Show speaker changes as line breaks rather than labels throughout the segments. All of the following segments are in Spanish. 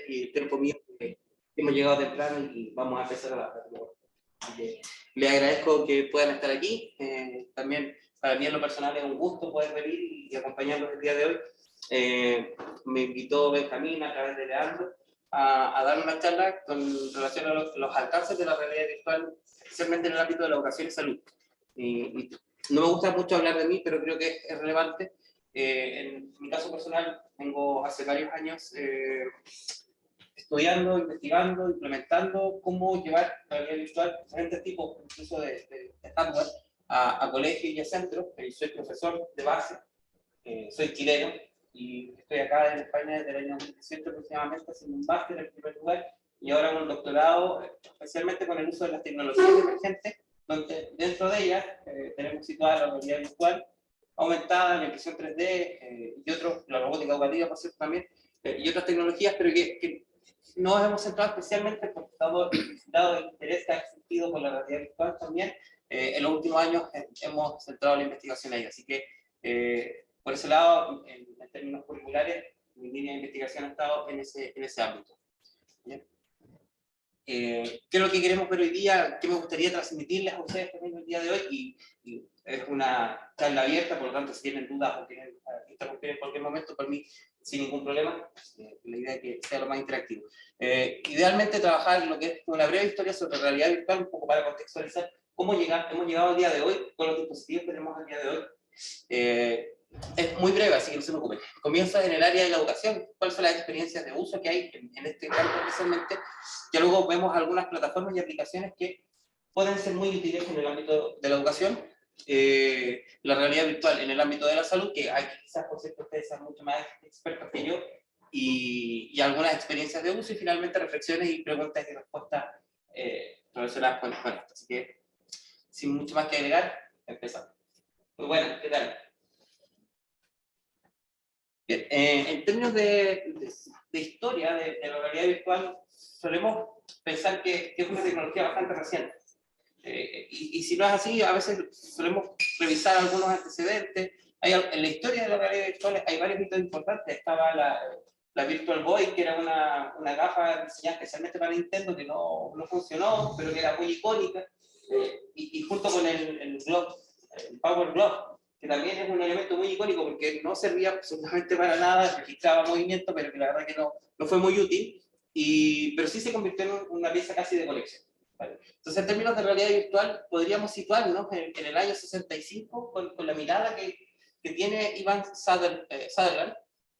y el tiempo mío, que hemos llegado temprano y vamos a empezar a la. Les agradezco que puedan estar aquí. También para mí en lo personal es un gusto poder venir y acompañarlos el día de hoy. Me invitó Benjamín a través de Leandro a dar una charla con relación a los alcances de la realidad virtual, especialmente en el ámbito de la educación y salud. Y no me gusta mucho hablar de mí, pero creo que es relevante. En mi caso personal, tengo hace varios años estudiando, investigando, implementando cómo llevar la realidad virtual, diferentes tipos, incluso de hardware, a colegios y a centros. Soy profesor de base, soy chileno y estoy acá en España desde el año 2018 aproximadamente, haciendo un máster en primer lugar y ahora un doctorado, especialmente con el uso de las tecnologías emergentes, donde dentro de ellas tenemos situada la realidad virtual aumentada, la impresión 3D y otros, la robótica educativa, por cierto, también, y otras tecnologías, pero que nos hemos centrado especialmente porque dado el interés que ha existido con la realidad virtual también, en los últimos años hemos centrado la investigación ahí. Así que, por ese lado, en términos curriculares, mi línea de investigación ha estado en ese ámbito. ¿Bien? ¿Qué es lo que queremos ver hoy día? ¿Qué me gustaría transmitirles a ustedes también el día de hoy? Y es una charla abierta, por lo tanto, si tienen dudas o quieren interrumpir en cualquier momento, por mí, sin ningún problema. La idea es que sea lo más interactivo. Idealmente, trabajar lo que es una breve historia sobre realidad virtual, un poco para contextualizar cómo hemos llegado al día de hoy, con los dispositivos que tenemos al día de hoy. Es muy breve, así que no se preocupen. Comienza en el área de la educación. ¿Cuáles son las experiencias de uso que hay en este campo especialmente? Ya luego vemos algunas plataformas y aplicaciones que pueden ser muy útiles en el ámbito de la educación. La realidad virtual en el ámbito de la salud, que hay quizás, por cierto, ustedes sean mucho más expertos que yo, y algunas experiencias de uso, y finalmente reflexiones y preguntas y respuestas relacionadas con esto. Así que, sin mucho más que agregar, empezamos. Muy bueno, ¿qué tal? Bien, en términos de historia de la realidad virtual, solemos pensar que es una tecnología bastante reciente. Y si no es así, a veces solemos revisar algunos antecedentes. En la historia de la realidad virtual hay varios hitos importantes. Estaba la Virtual Boy, que era una gafa diseñada especialmente para Nintendo, que no funcionó, pero que era muy icónica. Y junto con el Glove, el Power Glove, que también es un elemento muy icónico porque no servía absolutamente para nada, registraba movimiento, pero que la verdad que no fue muy útil, pero sí se convirtió en una pieza casi de colección. ¿Vale? Entonces, en términos de realidad virtual, podríamos situarnos en el año 65 con la mirada que tiene Ivan Sutherland.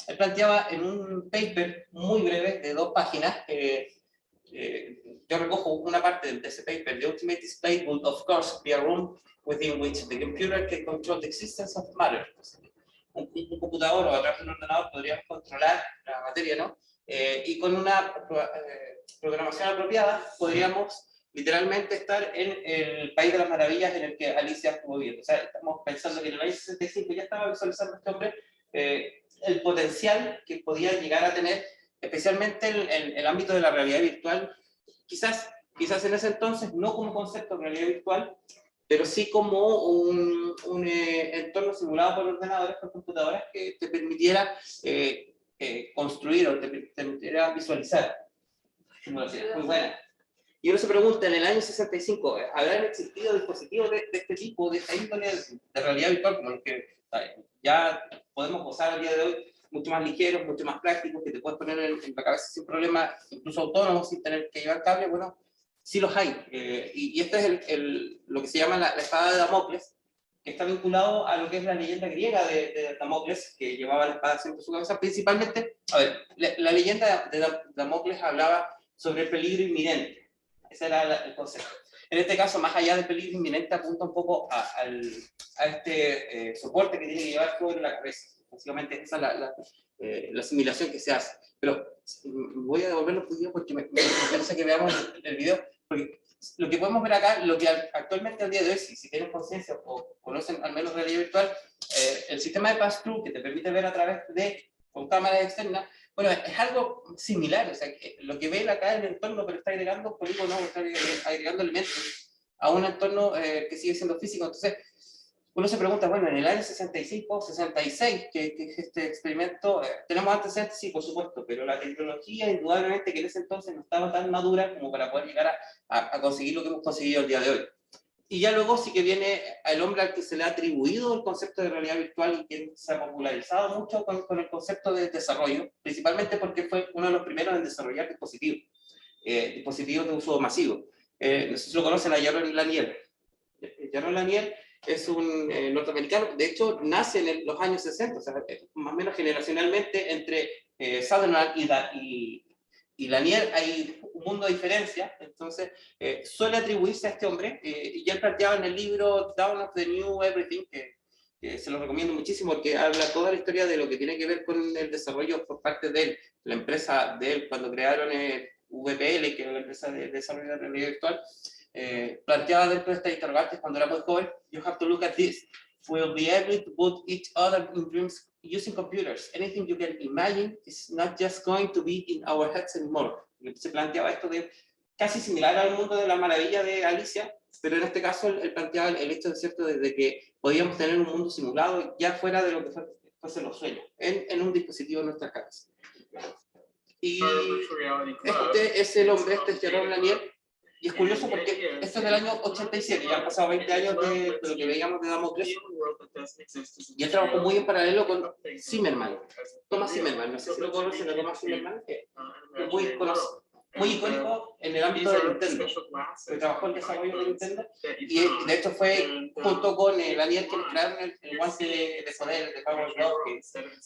Él planteaba en un paper muy breve de 2 páginas, yo recojo una parte de ese paper: The ultimate display would of course be a room within which the computer can control the existence of matter. Un computador o a través de un ordenador podríamos controlar la materia, ¿no? Y con una programación apropiada podríamos literalmente estar en el país de las maravillas en el que Alicia estuvo viviendo. O sea, estamos pensando que en el año 65 ya estaba visualizando este hombre el potencial que podía llegar a tener, especialmente en el ámbito de la realidad virtual, quizás en ese entonces no como concepto de realidad virtual, pero sí como un entorno simulado por ordenadores, por computadoras, que te permitiera construir o te permitiera visualizar. Muy buena. Y uno se pregunta, en el año 65, ¿habrán existido dispositivos de este tipo, de esta índole de realidad virtual, como los que ya podemos gozar al día de hoy, mucho más ligeros, mucho más prácticos, que te puedes poner en la cabeza sin problema, incluso autónomos, sin tener que llevar cable? Bueno, sí los hay. Y este es lo que se llama la espada de Damocles, que está vinculado a lo que es la leyenda griega de Damocles, que llevaba la espada siempre en su cabeza. Principalmente, a ver, la leyenda de Damocles hablaba sobre el peligro inminente. Ese era el concepto. En este caso, más allá del peligro inminente, apunta un poco a este soporte que tiene que llevar sobre la cabeza. Básicamente, esa es la asimilación que se hace. Pero voy a devolver los videos porque me interesa que veamos el video, porque lo que podemos ver acá, lo que actualmente al día de hoy, si tienen conciencia o conocen al menos realidad virtual, el sistema de pass-through que te permite ver a través con cámaras externas, bueno, es algo similar. O sea, lo que ve acá en el entorno, pero está agregando polígonos, está agregando elementos a un entorno que sigue siendo físico. Entonces, uno se pregunta, bueno, en el año 65, 66, que es este experimento, tenemos antecedentes, sí, por supuesto, pero la tecnología, indudablemente, que en ese entonces no estaba tan madura como para poder llegar a conseguir lo que hemos conseguido el día de hoy. Y ya luego sí que viene el hombre al que se le ha atribuido el concepto de realidad virtual y que se ha popularizado mucho con el concepto de desarrollo, principalmente porque fue uno de los primeros en desarrollar dispositivos, dispositivos de uso masivo. No sé si lo conocen a Jaron Lanier. Jaron Lanier es un norteamericano, de hecho nace en los años 60, o sea, más o menos generacionalmente entre Sutherland y Lanier hay un mundo de diferencia, entonces suele atribuirse a este hombre, y él planteaba en el libro Dawn of the New Everything, que se lo recomiendo muchísimo porque habla toda la historia de lo que tiene que ver con el desarrollo por parte de él, la empresa de él, cuando crearon VPL, que era la empresa de desarrollo de realidad virtual, planteaba dentro de estas interrogantes cuando era muy joven, you have to look at this. We'll be able to put each other in dreams using computers. Anything you can imagine is not just going to be in our heads anymore. Se planteaba esto de casi similar al mundo de la maravilla de Alicia, pero en este caso él planteaba el hecho de cierto de que podíamos tener un mundo simulado ya fuera de lo que fuesen los sueños, en un dispositivo en nuestras casas. Y este es el hombre, este es Jaron Lanier, y es curioso porque esto es del año 87, ya han pasado 20 años de lo que veíamos de Damocles, y él trabajó muy en paralelo con Zimmerman, Thomas Zimmerman, no sé si lo conocen a Thomas Zimmerman, que es muy icónico en el ámbito de Nintendo, que trabajó en el desarrollo de Nintendo, y de hecho fue junto con Lanier quienes crearon el guante de poder de Power Glove,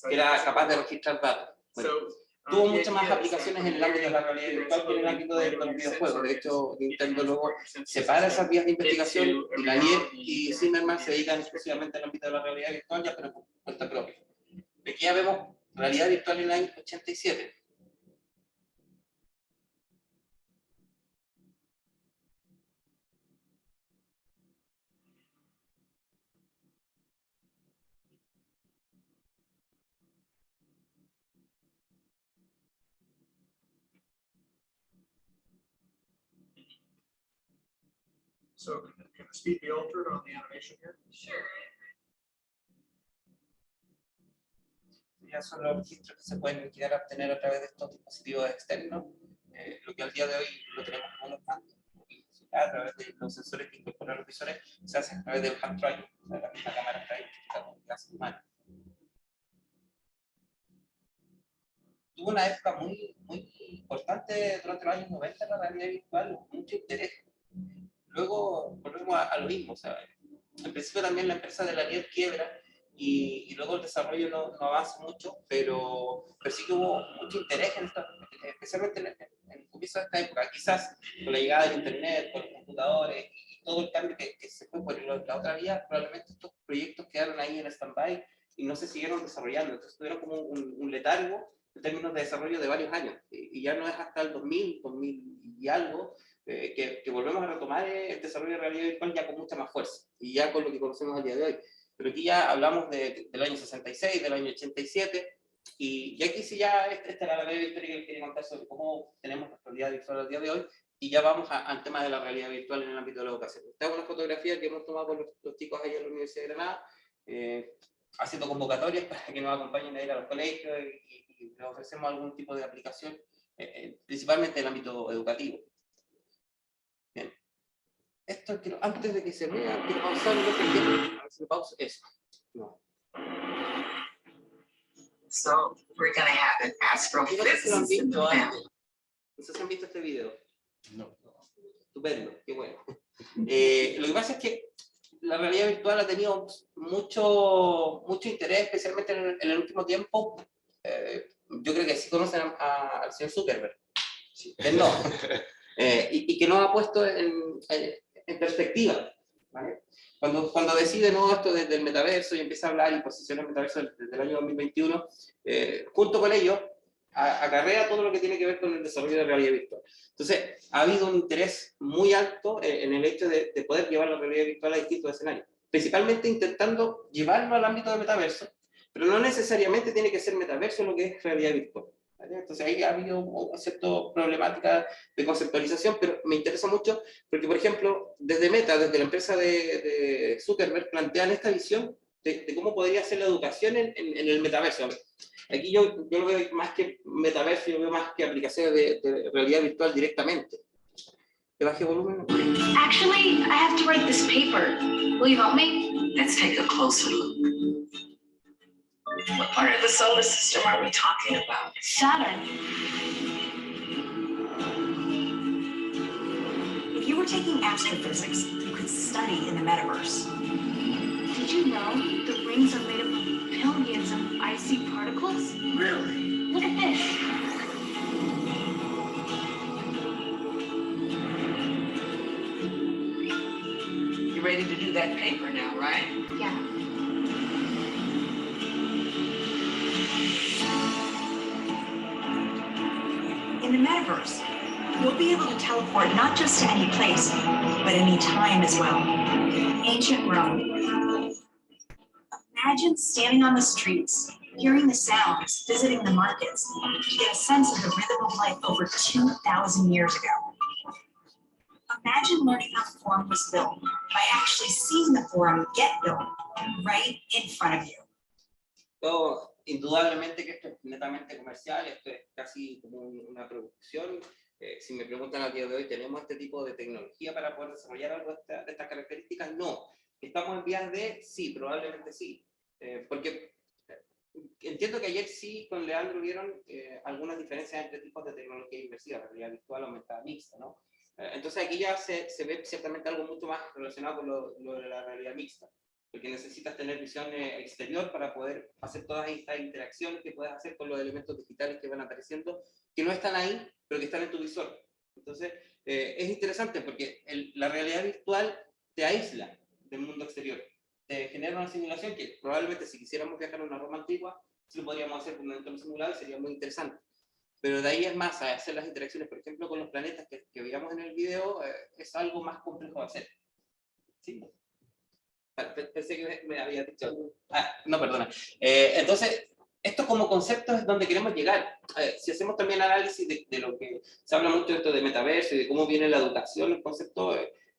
que era capaz de registrar datos. Bueno, tuvo muchas más aplicaciones en el ámbito de la realidad virtual que en el ámbito de los videojuegos. De hecho, Nintendo luego separa esas vías de investigación y Lanier y Zimmerman se dedican exclusivamente al ámbito de la realidad virtual, ya pero por cuenta propia. Aquí ya vemos realidad virtual en el año 87.
So can the speed be altered on the animation here?
Sure.
Ya son los registros que se pueden llegar a obtener a través de estos dispositivos externos, lo que al día de hoy lo tenemos como un tanto, a través de los sensores que incorporan los visores, se hace a través del hand drive, de la misma cámara drive que hace humano. Tuvo una época muy importante durante los años 90 en la realidad virtual, mucho interés. Luego volvemos a lo mismo, o sea, al principio también la empresa de Lanier quiebra y luego el desarrollo no avanza mucho, pero sí que hubo mucho interés en esto, especialmente en el comienzo de esta época, quizás con la llegada del internet, con los computadores y todo el cambio que se fue por la otra vía, probablemente estos proyectos quedaron ahí en stand-by y no se siguieron desarrollando, entonces tuvieron como un letargo en términos de desarrollo de varios años, y ya no es hasta el 2000 y algo, que volvemos a retomar el desarrollo de realidad virtual ya con mucha más fuerza, y ya con lo que conocemos al día de hoy. Pero aquí ya hablamos del año 66, del año 87, y aquí sí ya esta era la breve historia que les quería contar sobre cómo tenemos la realidad virtual al día de hoy, y ya vamos al tema de la realidad virtual en el ámbito de la educación. Esta es una fotografía que hemos tomado con los chicos ahí en la Universidad de Granada, haciendo convocatorias para que nos acompañen a ir a los colegios y les ofrecemos algún tipo de aplicación, principalmente en el ámbito educativo. Bien. Esto quiero, antes de que se vea, quiero pausarlo porque a ver si lo pauso eso. No.
So we're going to have an astrophysicist in the family.
No sé si han visto este video. No. Estupendo, qué bueno. Lo que pasa es que la realidad virtual ha tenido mucho interés, especialmente en el último tiempo. Yo creo que sí conocen al señor Zuckerberg. Sí. No. Y que nos ha puesto en perspectiva, ¿vale? Cuando decide esto desde el metaverso y empieza a hablar y posiciona el metaverso desde el año 2021, junto con ello acarrea todo lo que tiene que ver con el desarrollo de realidad virtual. Entonces, ha habido un interés muy alto en el hecho de poder llevar la realidad virtual a distintos escenarios, principalmente intentando llevarlo al ámbito del metaverso, pero no necesariamente tiene que ser metaverso lo que es realidad virtual. ¿vale? Entonces ahí ha habido una cierta problemática de conceptualización, pero me interesa mucho porque, por ejemplo, desde Meta, desde la empresa de Zuckerberg, plantean esta visión de cómo podría ser la educación en el metaverso. Aquí yo lo veo más que metaverso, yo veo más que aplicaciones de realidad virtual directamente. ¿Te bajé volumen?
Actually, I have to write this paper. Will you help me? Let's take a closer look. What part of the solar system are we talking about? Saturn.
If you were taking astrophysics, you could study in the metaverse.
Did you know the rings are made up of billions of icy particles?
Really?
Look at this.
You ready to do that paper now, right?
Yeah.
In the metaverse, you'll be able to teleport not just to any place, but any time as well. Ancient Rome. Imagine standing on the streets, hearing the sounds, visiting the markets, to get a sense of the rhythm of life over 2,000 years ago. Imagine learning how the forum was built by actually seeing the forum get built right in front of you.
Todo, indudablemente que esto es netamente comercial, esto es casi como una producción. Si me preguntan a día de hoy, ¿tenemos este tipo de tecnología para poder desarrollar algo de estas características? No. ¿Estamos en vías de? Sí, probablemente sí. Porque entiendo que ayer sí con Leandro vieron algunas diferencias entre tipos de tecnología inmersiva, realidad virtual aumentada mixta, ¿no? Entonces aquí ya se ve ciertamente algo mucho más relacionado con lo de la realidad mixta, porque necesitas tener visión exterior para poder hacer todas estas interacciones que puedes hacer con los elementos digitales que van apareciendo, que no están ahí, pero que están en tu visor. Entonces es interesante porque la realidad virtual te aísla del mundo exterior, te genera una simulación que probablemente si quisiéramos viajar a una Roma antigua, sí lo podríamos hacer con un entorno simulado y sería muy interesante. Pero de ahí es más, a hacer las interacciones, por ejemplo, con los planetas que veíamos en el video, es algo más complejo de hacer. ¿Sí? Pensé que me había dicho algo. No, perdona. Entonces, esto como concepto es donde queremos llegar. Si hacemos también análisis de lo que se habla mucho de esto de metaverso y de cómo viene la educación, el concepto,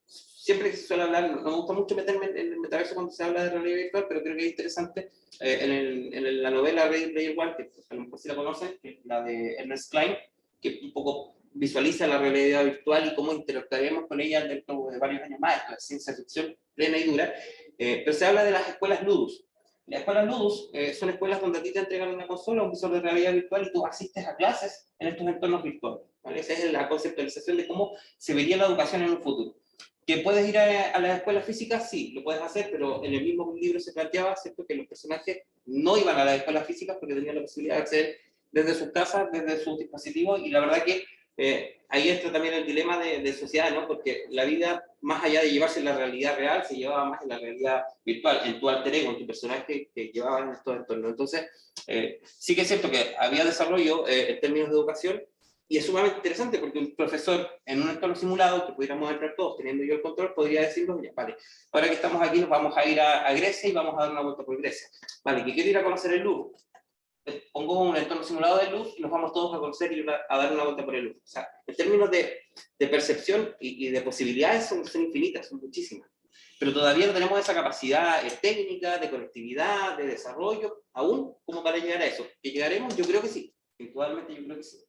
siempre que se suele hablar, no me gusta mucho meterme en el metaverso cuando se habla de realidad virtual, pero creo que es interesante en la novela Ready Player One, que a lo mejor sí la conocen, que es la de Ernest Cline, que un poco visualiza la realidad virtual y cómo interactuaremos con ella dentro de varios años más. Esto es ciencia ficción plena y dura, pero se habla de las escuelas Ludus. Las escuelas Ludus son escuelas donde a ti te entregan una consola, un visor de realidad virtual y tú asistes a clases en estos entornos virtuales, ¿vale? Esa es la conceptualización de cómo se vería la educación en un futuro. ¿Que puedes ir a las escuelas físicas? Sí, lo puedes hacer, pero en el mismo libro se planteaba, ¿cierto?, que los personajes no iban a las escuelas físicas porque tenían la posibilidad de acceder desde sus casas, desde sus dispositivos, y la verdad que ahí entra también el dilema de sociedad, ¿no? Porque la vida, más allá de llevarse en la realidad real, se llevaba más en la realidad virtual, en tu alter ego, en tu personaje que llevaba en estos entornos. Entonces, sí que es cierto que había desarrollo en términos de educación, y es sumamente interesante porque un profesor en un entorno simulado, que pudiéramos entrar todos teniendo yo el control, podría decirnos, ya, vale, ahora que estamos aquí nos vamos a ir a Grecia y vamos a dar una vuelta por Grecia. Vale, que quiero ir a conocer el Louvre. Pongo un entorno simulado de luz y nos vamos todos a conocer y a dar una vuelta por el Louvre. O sea, en términos de percepción y de posibilidades son infinitas, son muchísimas. Pero todavía no tenemos esa capacidad técnica, de conectividad, de desarrollo, aún como para llegar a eso. ¿Que llegaremos? Yo creo que sí. Actualmente yo creo que sí.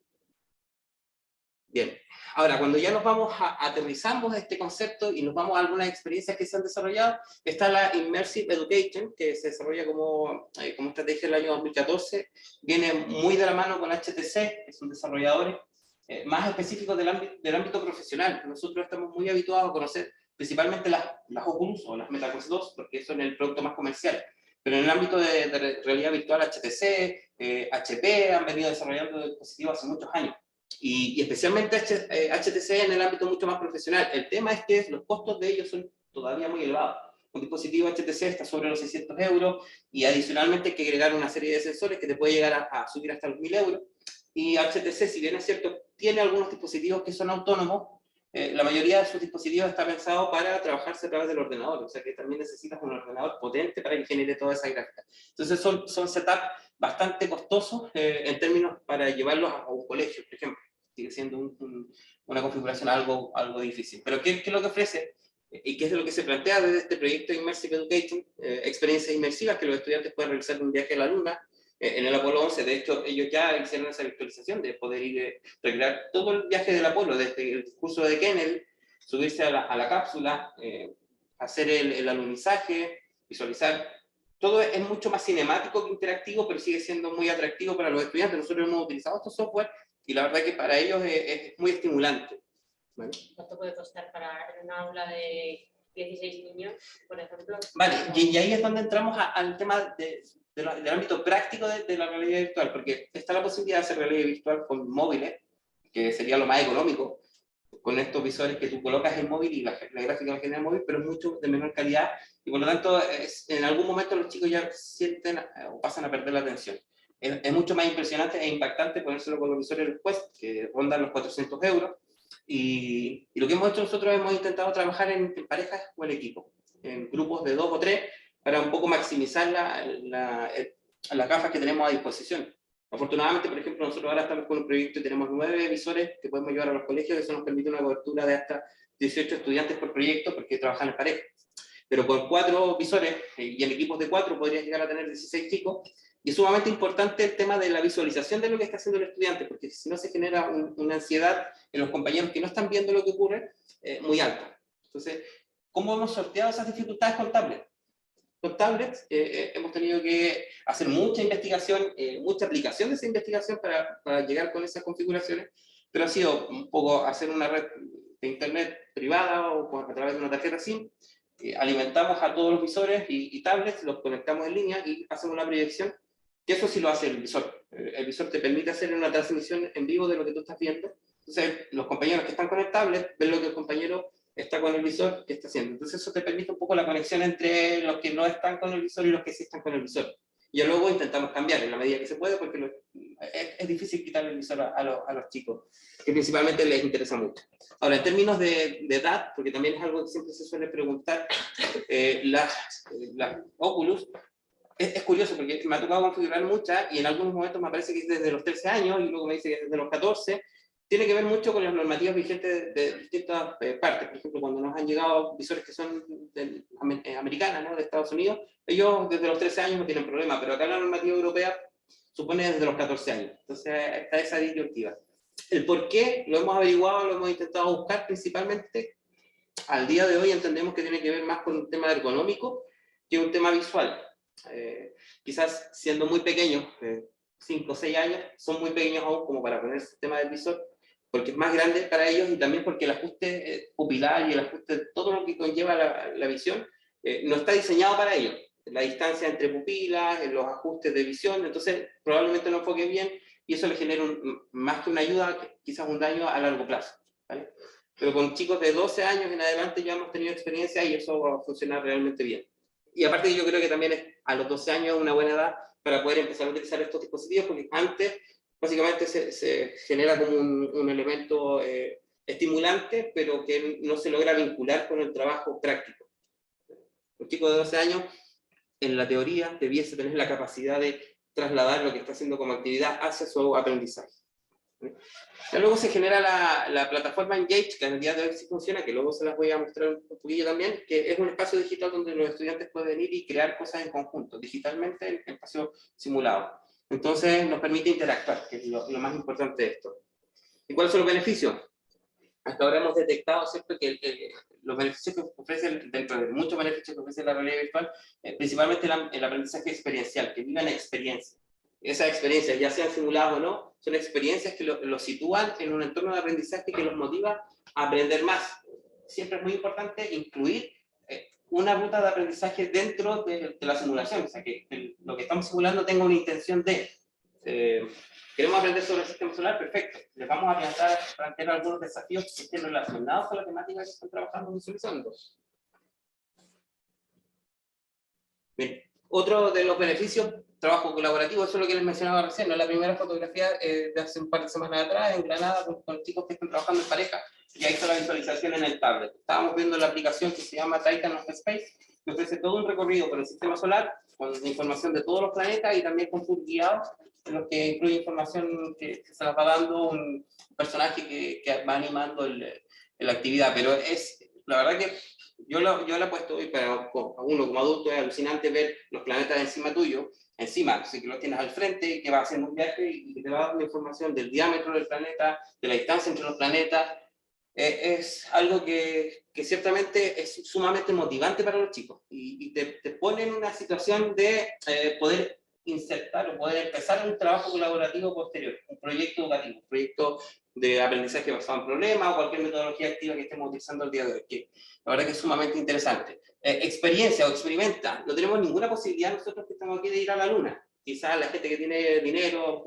Bien, ahora cuando ya nos vamos aterrizamos este concepto y nos vamos a algunas experiencias que se han desarrollado, está la Immersive Education, que se desarrolla como estrategia en el año 2014, viene muy de la mano con HTC, que son desarrolladores más específicos del ámbito profesional. Nosotros estamos muy habituados a conocer principalmente las Oculus o las MetaQuest 2, porque eso es el producto más comercial. Pero en el ámbito de realidad virtual, HTC, HP han venido desarrollando dispositivos hace muchos años. Y especialmente HTC en el ámbito mucho más profesional. El tema es que los costos de ellos son todavía muy elevados. Un dispositivo HTC está sobre los 600 euros y adicionalmente hay que agregar una serie de sensores que te puede llegar a subir hasta los 1000 euros. Y HTC, si bien es cierto, tiene algunos dispositivos que son autónomos, la mayoría de sus dispositivos está pensado para trabajarse a través del ordenador, o sea que también necesitas un ordenador potente para que genere toda esa gráfica. Entonces son setups bastante costosos en términos para llevarlos a un colegio, por ejemplo. Sigue siendo una configuración algo difícil. Pero ¿qué es lo que ofrece? Y qué es lo que se plantea desde este proyecto Immersive Education, experiencias inmersivas que los estudiantes pueden realizar un viaje a la Luna. En el Apolo 11, de hecho, ellos ya hicieron esa virtualización de poder ir, recrear todo el viaje del Apolo, desde el discurso de Kennedy, subirse a la cápsula, hacer el alunizaje, visualizar. Todo es mucho más cinemático que interactivo, pero sigue siendo muy atractivo para los estudiantes. Nosotros hemos utilizado estos software y la verdad que para ellos es muy estimulante. ¿Vale?
¿Cuánto puede costar para en una aula de 16 niños, por ejemplo?
Vale, y ahí es donde entramos al tema del ámbito práctico de la realidad virtual, porque está la posibilidad de hacer realidad virtual con móviles, que sería lo más económico, con estos visores que tú colocas el móvil y la gráfica la genera el móvil, pero es mucho de menor calidad, y por lo tanto en algún momento los chicos ya sienten o pasan a perder la atención. Es mucho más impresionante e impactante ponérselo con los visores después, que rondan los 400 euros, y lo que hemos hecho nosotros hemos intentado trabajar en parejas o en equipo, en grupos de 2 o 3, para un poco maximizar las gafas que tenemos a disposición. Afortunadamente, por ejemplo, nosotros ahora estamos con un proyecto y tenemos 9 visores que podemos llevar a los colegios, eso nos permite una cobertura de hasta 18 estudiantes por proyecto, porque trabajan en pareja. Pero con 4 visores y en equipos de 4 podrías llegar a tener 16 chicos, y es sumamente importante el tema de la visualización de lo que está haciendo el estudiante, porque si no se genera una ansiedad en los compañeros que no están viendo lo que ocurre, muy alta. Entonces, ¿cómo hemos sorteado esas dificultades con tablets? Con tablets hemos tenido que hacer mucha investigación, mucha aplicación de esa investigación para llegar con esas configuraciones, pero ha sido un poco hacer una red de internet privada o a través de una tarjeta SIM, alimentamos a todos los visores y tablets, los conectamos en línea y hacemos la proyección, que eso sí lo hace el visor. El visor te permite hacer una transmisión en vivo de lo que tú estás viendo, entonces los compañeros que están con el tablet ven lo que el compañero está con el visor que está haciendo. Entonces eso te permite un poco la conexión entre los que no están con el visor y los que sí están con el visor. Y luego intentamos cambiar en la medida que se puede, porque es difícil quitarle el visor a los chicos, que principalmente les interesa mucho. Ahora, en términos de edad, porque también es algo que siempre se suele preguntar, las Oculus, es curioso porque me ha tocado configurar muchas y en algunos momentos me parece que es desde los 13 años y luego me dice que es desde los 14. Tiene que ver mucho con las normativas vigentes de distintas partes. Por ejemplo, cuando nos han llegado visores que son americanas, ¿no? De Estados Unidos, ellos desde los 13 años no tienen problema, pero acá la normativa europea supone desde los 14 años. Entonces está esa disyuntiva. El por qué lo hemos averiguado, lo hemos intentado buscar principalmente. Al día de hoy entendemos que tiene que ver más con un tema ergonómico que un tema visual. Quizás siendo muy pequeños, 5 o 6 años, son muy pequeños aún como para poner el tema del visor, porque es más grande para ellos y también porque el ajuste pupilar y el ajuste de todo lo que conlleva la visión no está diseñado para ellos. La distancia entre pupilas, los ajustes de visión, entonces probablemente no enfoque bien y eso le genera más que una ayuda, quizás un daño a largo plazo, ¿vale? Pero con chicos de 12 años en adelante ya hemos tenido experiencia y eso va a funcionar realmente bien. Y aparte yo creo que también a los 12 años es una buena edad para poder empezar a utilizar estos dispositivos, porque antes básicamente se genera como un elemento estimulante, pero que no se logra vincular con el trabajo práctico. Un chico de 12 años, en la teoría, debiese tener la capacidad de trasladar lo que está haciendo como actividad hacia su aprendizaje. Ya luego se genera la plataforma Engage, que en el día de hoy sí funciona, que luego se las voy a mostrar un poquillo también, que es un espacio digital donde los estudiantes pueden ir y crear cosas en conjunto, digitalmente en espacio simulado. Entonces nos permite interactuar, que es lo más importante de esto. ¿Y cuáles son los beneficios? Hasta ahora hemos detectado, ¿cierto?, que los beneficios que ofrece, dentro de muchos beneficios que ofrece la realidad virtual, principalmente el aprendizaje experiencial, que vivan experiencias. Esas experiencias, ya sean simuladas o no, son experiencias que los sitúan en un entorno de aprendizaje que los motiva a aprender más. Siempre es muy importante incluir una ruta de aprendizaje dentro de la simulación, o sea, que lo que estamos simulando tenga una intención de... queremos aprender sobre el sistema solar, perfecto. Les vamos a plantear algunos desafíos que estén relacionados con la temática que están trabajando visualizando. Bien. Otro de los beneficios, trabajo colaborativo, eso es lo que les mencionaba recién, ¿no? La primera fotografía de hace un par de semanas atrás en Granada con chicos que están trabajando en pareja. ya hizo la visualización en el tablet. Estábamos viendo la aplicación que se llama Titan of Space, que ofrece todo un recorrido por el sistema solar, con información de todos los planetas y también con tours guiados, en los que incluye información que se la va dando un personaje que va animando la actividad. Pero es, la verdad que yo la he puesto hoy, para uno como adulto es alucinante ver los planetas encima tuyo, así que lo tienes al frente, que va haciendo un viaje y que te va dando información del diámetro del planeta, de la distancia entre los planetas. Es algo que ciertamente es sumamente motivante para los chicos y te pone en una situación de poder insertar o poder empezar un trabajo colaborativo posterior, un proyecto educativo, un proyecto de aprendizaje basado en problemas o cualquier metodología activa que estemos utilizando el día de hoy, que la verdad que es sumamente interesante. Experiencia o experimenta, no tenemos ninguna posibilidad nosotros que estamos aquí de ir a la luna. Quizás la gente que tiene dinero,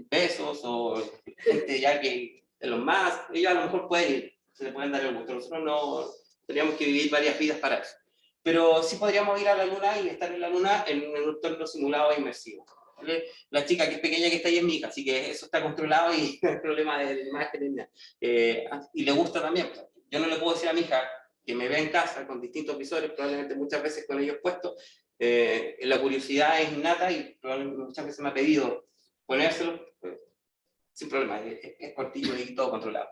pesos o gente ya que de los más, ellos a lo mejor pueden ir, se le pueden dar el gusto. Nosotros no tendríamos que vivir varias vidas para eso. Pero sí podríamos ir a la luna y estar en la luna en un entorno simulado e inmersivo. ¿Vale? La chica que es pequeña que está ahí es mi hija, así que eso está controlado y no hay problema de imagen. Y le gusta también. Yo no le puedo decir a mi hija que me vea en casa con distintos visores, probablemente muchas veces con ellos puestos. La curiosidad es innata y probablemente muchas veces me ha pedido ponérselo. Sin problema, es cortillo y todo controlado.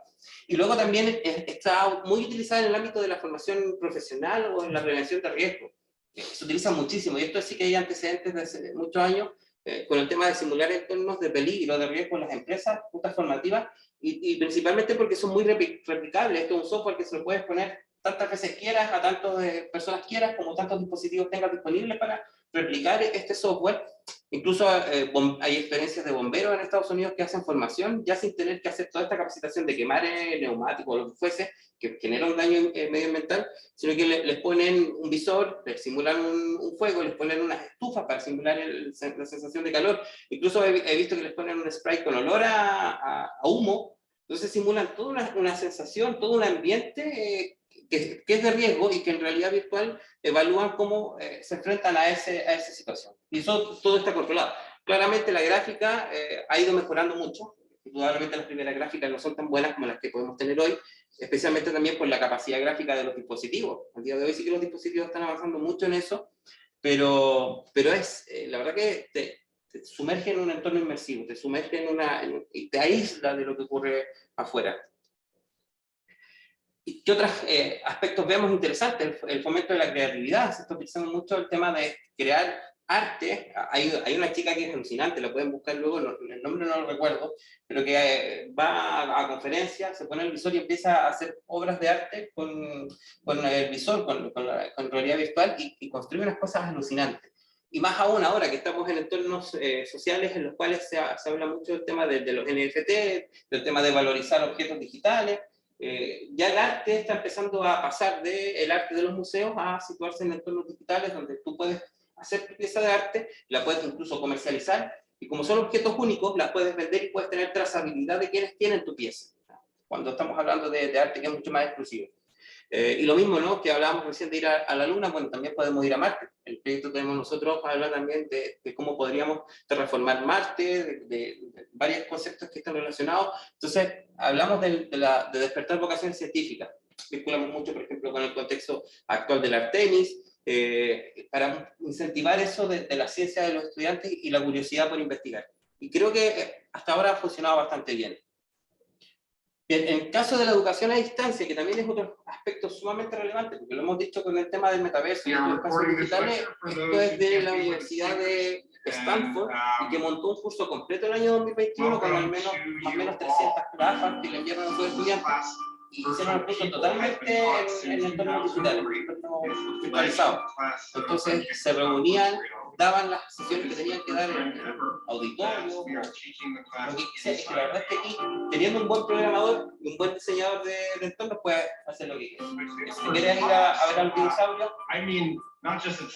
Y luego también está muy utilizada en el ámbito de la formación profesional o en la prevención de riesgo. Se utiliza muchísimo, y esto sí que hay antecedentes de hace muchos años, con el tema de simular entornos de peligro, de riesgo en las empresas, juntas formativas, y principalmente porque son muy replicables. Esto es un software que se lo puedes poner tantas veces quieras, a tantas personas quieras, como tantos dispositivos tengas disponibles para replicar este software. Incluso hay experiencias de bomberos en Estados Unidos que hacen formación ya sin tener que hacer toda esta capacitación de quemar neumáticos o lo que fuese, que genera un daño medioambiental, sino que les ponen un visor, les simulan un fuego, les ponen unas estufas para simular la sensación de calor. Incluso he visto que les ponen un spray con olor a humo, entonces simulan toda una sensación, todo un ambiente que es de riesgo y que en realidad virtual evalúan cómo se enfrentan a esa situación. Y eso todo está controlado. Claramente la gráfica ha ido mejorando mucho. Indudablemente las primeras gráficas no son tan buenas como las que podemos tener hoy, especialmente también por la capacidad gráfica de los dispositivos. Al día de hoy sí que los dispositivos están avanzando mucho en eso, pero es, la verdad que te sumerge en un entorno inmersivo, te sumerge y te aísla de lo que ocurre afuera. ¿Y qué otros aspectos vemos interesantes? El fomento de la creatividad. Se está utilizando mucho el tema de crear arte. Hay una chica que es alucinante, la pueden buscar luego, el nombre no lo recuerdo, pero que va a conferencias, se pone el visor y empieza a hacer obras de arte con el visor, con realidad virtual y construye unas cosas alucinantes. Y más aún ahora que estamos en entornos sociales en los cuales se habla mucho del tema de los NFT, del tema de valorizar objetos digitales. Ya el arte está empezando a pasar del arte de los museos a situarse en entornos digitales donde tú puedes hacer tu pieza de arte, la puedes incluso comercializar y como son objetos únicos, las puedes vender y puedes tener trazabilidad de quienes tienen tu pieza. Cuando estamos hablando de arte que es mucho más exclusivo. Y lo mismo, ¿no? Que hablábamos recién de ir a la Luna, bueno, también podemos ir a Marte. El proyecto que tenemos nosotros habla también de cómo podríamos terraformar Marte, de varios conceptos que están relacionados. Entonces, hablamos de despertar vocaciones científicas. Vinculamos mucho, por ejemplo, con el contexto actual del Artemis, para incentivar eso de la ciencia de los estudiantes y la curiosidad por investigar. Y creo que hasta ahora ha funcionado bastante bien. En caso de la educación a distancia, que también es otro aspecto sumamente relevante, porque lo hemos dicho con el tema del metaverso y los espacios digitales, esto es de la Universidad de Stanford, y que montó un curso completo el año 2021 con al menos, más o menos 300 gafas que le enviaron a sus estudiantes, y hicieron el curso totalmente en entornos digitales, virtualizados. Entonces se reunían, daban las sesiones que tenían que dar en auditorio, es que la verdad es que aquí, teniendo un buen programador y un buen diseñador de entornos, puedes hacer lo que quieras. Si quieres ir a ver al dinosaurio, va a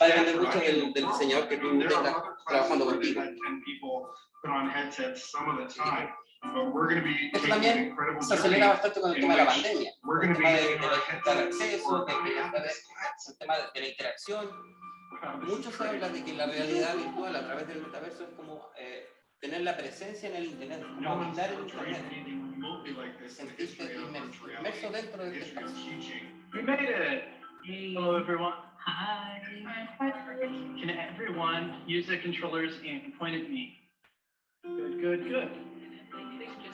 depender mucho del diseñador que tú tengas trabajando contigo. Esto también se acelera bastante con el tema de la pandemia, el tema de dar acceso, el tema de la interacción. Muchos se habla de que la realidad virtual a través del metaverso es como tener la presencia en el internet, como habitar el internet.
remotely like this in the
sentirte
history of virtual
inmerso
reality.
dentro de
The
este
history of
espacio.
teaching.
We made it. Hello, everyone. Hi. Can everyone use the controllers and point at me? Good, good, good.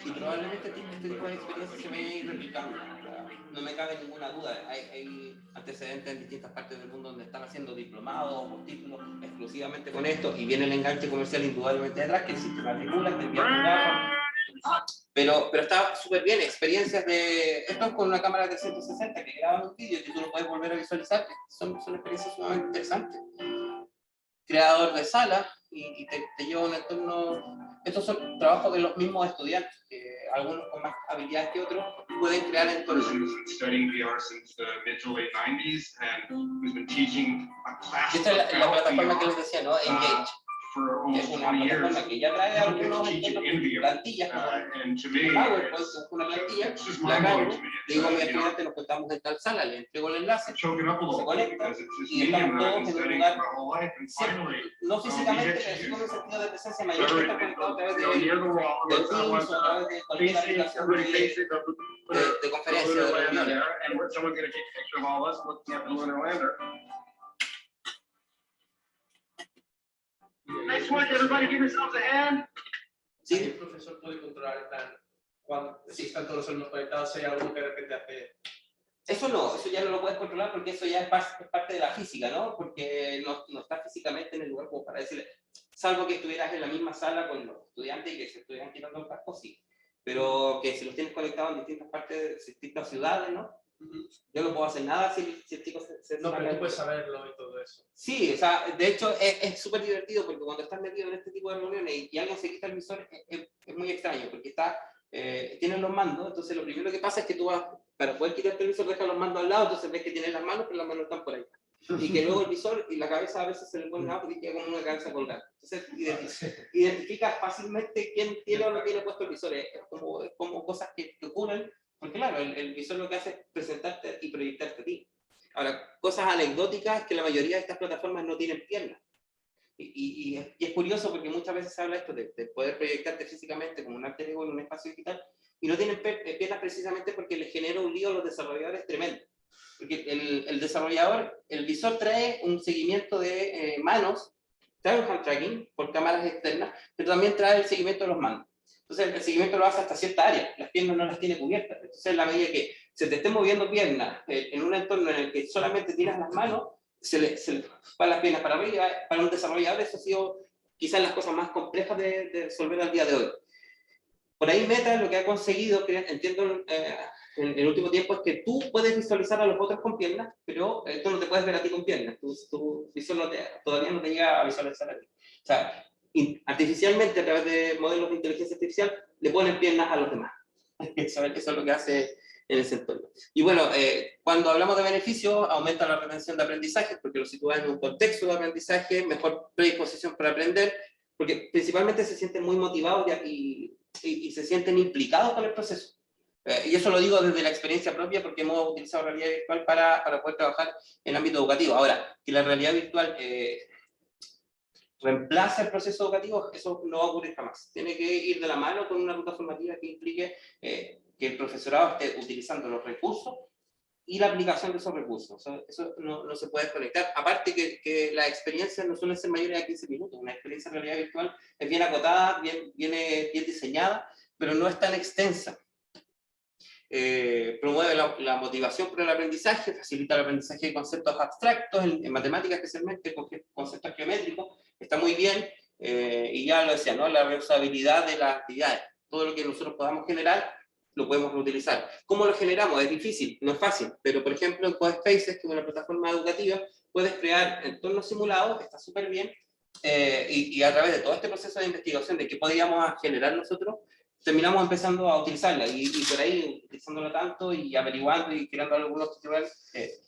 Y probablemente este tipo de experiencias se vayan a ir replicando. O sea, no me cabe ninguna duda. Hay antecedentes en distintas partes del mundo donde están haciendo diplomados o títulos exclusivamente con esto y viene el enganche comercial indudablemente detrás, que existe matrícula, que envía tu gafas. Pero está súper bien. Experiencias de... Esto es con una cámara de 360 que graban un vídeo y que tú lo puedes volver a visualizar. Son experiencias sumamente interesantes. Creador de sala y te lleva a un entorno. Estos son trabajos de los mismos estudiantes, que algunos con más habilidades que otros pueden crear entornos.
Person who's been studying VR since the mid to late 90s and who's been teaching a class
Y esta es la
about
plataforma que les
VR
decía, ¿no? Engage.
for
Que es
almost
una
20 years.
plataforma que ya trae algunos
Teach it in
entornos,
VR.
plantillas como
And to me,
PowerPoint, busco una plantilla,
it's just
la
mind-blowing
cargo,
to me.
le digo a mi
You know,
estudiante, nos contamos en tal sala, le entrego el enlace,
I'm choking up a
se
little bit
conecta
because it's this
y
medium
estamos
that I've
todos
been
en un
studying
lugar,
for my whole life, and finally,
no físicamente,
we
pero
get
sí
to
con un
use
sentido de presencia
it.
mayor, que
Whatever
está
it is,
conectado a través
you know, near the wall,
del
I
Teams
want
o a través de cualquier
facing,
aplicación
everybody
de
facing the
conferencia,
lunar
de
lander
reuniones.
there, and someone's gonna take a picture of all of us looking at the lunar lander. Nice one, everybody give yourselves a hand.
Si
Sí,
el profesor puede controlar el plan, cuando si están todos los alumnos conectados, hay algo que de repente hace.
eso no, eso ya no lo puedes controlar porque eso ya es parte de la física, ¿no? Porque no está físicamente en el lugar como para decirle, salvo que estuvieras en la misma sala con los estudiantes y que se estuvieran tirando el casco, sí. Pero que si los tienes conectados en distintas partes, distintas ciudades, ¿no? Yo no puedo hacer nada si el chico se
No, pero
saca
tú puedes saberlo y todo eso.
Sí, o sea, de hecho es súper divertido porque cuando estás metido en este tipo de reuniones y alguien se quita el visor es muy extraño porque tienes los mandos, entonces lo primero que pasa es que tú vas, para poder quitarte el visor, dejas los mandos al lado, entonces ves que tienes las manos, pero las manos están por ahí. Y que luego el visor y la cabeza a veces se le pone nada porque queda como una cabeza colgada. Entonces identificas fácilmente quién tiene o no tiene puesto el visor, es como cosas que ocurren, porque claro, el visor lo que hace es presentarte y proyectarte a ti. Ahora, cosas anecdóticas que la mayoría de estas plataformas no tienen piernas. Y es curioso porque muchas veces se habla esto de poder proyectarte físicamente como un alter ego en un espacio digital y no tienen piernas precisamente porque les genera un lío a los desarrolladores tremendo. Porque el desarrollador, el visor trae un seguimiento de manos, trae un hand tracking por cámaras externas, pero también trae el seguimiento de los mandos. Entonces el seguimiento lo hace hasta cierta área, las piernas no las tiene cubiertas. Entonces en la medida que se te esté moviendo piernas en un entorno en el que solamente tiras las manos, se le van las piernas para arriba. Para un desarrollador eso ha sido quizás las cosas más complejas de resolver al día de hoy. Por ahí Meta lo que ha conseguido, que entiendo en el último tiempo, es que tú puedes visualizar a los otros con piernas, pero tú no te puedes ver a ti con piernas. Tu visor todavía no te llega a visualizar a ti. O sea, artificialmente, a través de modelos de inteligencia artificial, le ponen piernas a los demás. Eso es lo que hace en ese entorno. Y bueno, cuando hablamos de beneficios, aumenta la retención de aprendizaje, porque lo sitúa en un contexto de aprendizaje, mejor predisposición para aprender, porque principalmente se sienten muy motivados y se sienten implicados con el proceso. Y eso lo digo desde la experiencia propia, porque hemos utilizado realidad virtual para poder trabajar en el ámbito educativo. Ahora, que la realidad virtual reemplaza el proceso educativo, eso no va a ocurrir jamás. Tiene que ir de la mano con una ruta formativa que implique que el profesorado esté utilizando los recursos y la aplicación de esos recursos. Eso no se puede desconectar. Aparte que las experiencias no suelen ser mayores de 15 minutos. Una experiencia en realidad virtual es bien acotada, bien diseñada, pero no es tan extensa. Promueve la motivación por el aprendizaje, facilita el aprendizaje de conceptos abstractos, en matemáticas especialmente, con conceptos geométricos, está muy bien, y ya lo decía, ¿no? La reusabilidad de las actividades, todo lo que nosotros podamos generar, lo podemos reutilizar. ¿Cómo lo generamos? Es difícil, no es fácil, pero por ejemplo en CodeSpaces, que es una plataforma educativa, puedes crear entornos simulados, está súper bien, y a través de todo este proceso de investigación de qué podríamos generar nosotros, terminamos empezando a utilizarla y por ahí utilizándola tanto y averiguando y creando algunos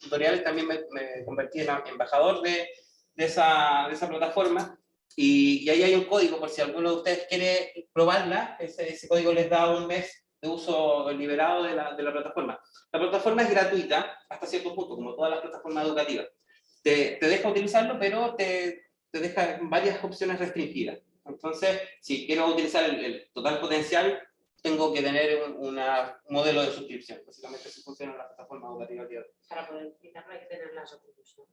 tutoriales también me convertí en embajador de esa plataforma y ahí hay un código por si alguno de ustedes quiere probarla, ese código les da un mes de uso liberado de la plataforma. La plataforma es gratuita hasta cierto punto, como todas las plataformas educativas. Te deja utilizarlo, pero te deja varias opciones restringidas. Entonces, si quiero utilizar el total potencial, tengo que tener un modelo de suscripción. Básicamente así funcionan las plataformas educativas.
Para poder utilizarlo hay que tener las Oculus, ¿no?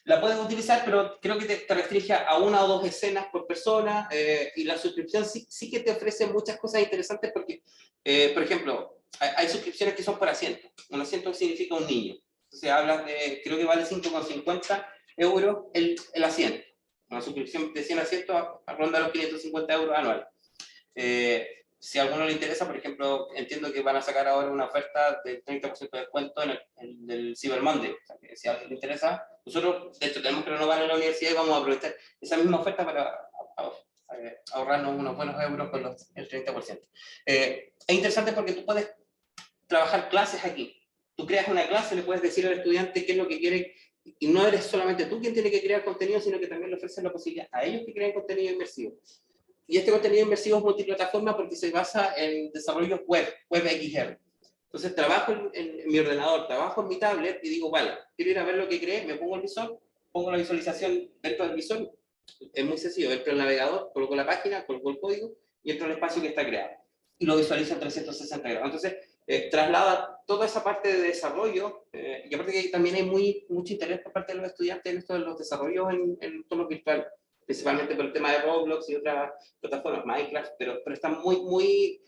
La puedes utilizar, pero creo que te restringe a 1 o 2 escenas por persona, y la suscripción sí que te ofrece muchas cosas interesantes porque, por ejemplo, hay suscripciones que son por asiento. Un asiento significa un niño. Entonces hablas de, creo que vale 5,50 € el asiento. Una suscripción de 100 asientos ronda los 550 € anuales. Si a alguno le interesa, por ejemplo, entiendo que van a sacar ahora una oferta del 30% de descuento en el Cyber Monday. O sea, que si a alguien le interesa, nosotros, de hecho, tenemos que renovar en la universidad y vamos a aprovechar esa misma oferta para ahorrarnos unos buenos euros con el 30%. Es interesante porque tú puedes trabajar clases aquí. Tú creas una clase, le puedes decir al estudiante qué es lo que quiere, y no eres solamente tú quien tiene que crear contenido, sino que también le ofreces la posibilidad a ellos que creen contenido inmersivo. Y este contenido inmersivo es multiplataforma porque se basa en desarrollos web XR. Entonces trabajo en mi ordenador, trabajo en mi tablet y digo, vale, quiero ir a ver lo que creé, me pongo el visor, pongo la visualización dentro del visor. Es muy sencillo, entro al navegador, coloco la página, coloco el código y entro al espacio que está creado. Y lo visualizo en 360 grados. Entonces, traslada toda esa parte de desarrollo, y aparte que también hay mucho interés por parte de los estudiantes en esto de los desarrollos en entornos virtuales, principalmente por el tema de Roblox y otras plataformas, Minecraft, pero está muy...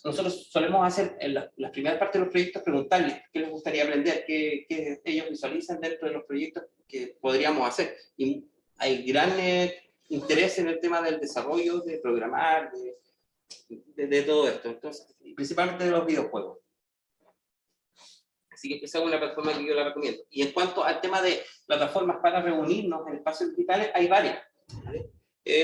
nosotros solemos hacer en las primeras partes de los proyectos preguntarles qué les gustaría aprender, qué ellos visualizan dentro de los proyectos que podríamos hacer. Y hay gran interés en el tema del desarrollo, de programar, de todo esto, entonces, principalmente de los videojuegos. Así que esa es una plataforma que yo la recomiendo. Y en cuanto al tema de plataformas para reunirnos en espacios digitales, hay varias, ¿vale?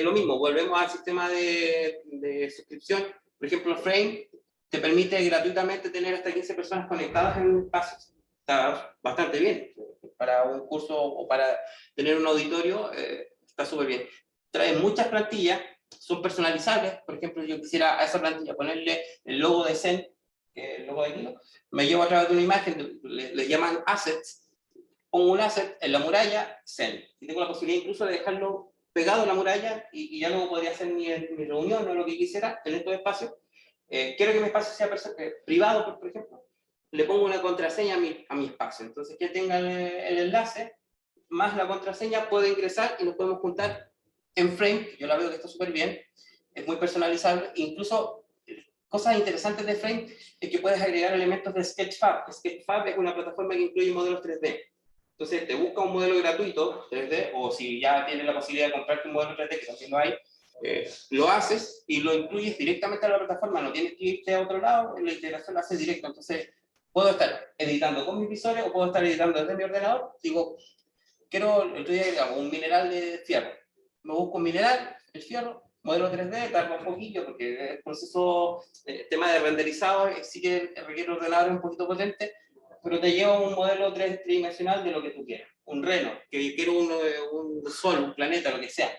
Lo mismo, volvemos al sistema de suscripción. Por ejemplo, Frame te permite gratuitamente tener hasta 15 personas conectadas en un espacio. Está bastante bien. Para un curso o para tener un auditorio, está súper bien. Trae muchas plantillas, son personalizables. Por ejemplo, yo quisiera a esa plantilla ponerle el logo de Zen, que es el logo de Nilo. Me llevo a través de una imagen, le llaman assets, pongo un asset en la muralla, Zen. Y tengo la posibilidad incluso de dejarlo pegado a la muralla y ya luego podría hacer mi reunión o lo que quisiera en estos espacios. Quiero que mi espacio sea privado, por ejemplo. Le pongo una contraseña a mi espacio. Entonces, que tenga el enlace más la contraseña puede ingresar y nos podemos juntar en Frame, que yo la veo que está súper bien. Es muy personalizable. Incluso, cosas interesantes de Frame es que puedes agregar elementos de Sketchfab. Sketchfab es una plataforma que incluye modelos 3D. Entonces, te busca un modelo gratuito 3D, o si ya tienes la posibilidad de comprarte un modelo 3D, que también lo hay, lo haces y lo incluyes directamente a la plataforma. No tienes que irte a otro lado, la integración la haces directo. Entonces, puedo estar editando con mis visores o puedo estar editando desde mi ordenador. Digo, quiero, el otro día digamos, un mineral de fierro. Me busco un mineral, el fierro, modelo 3D, tarda un poquillo porque el proceso, tema de renderizado, sí que requiere ordenador un poquito potente, pero te lleva un modelo tridimensional de lo que tú quieras. Un reno, que quiero un sol, un planeta, lo que sea.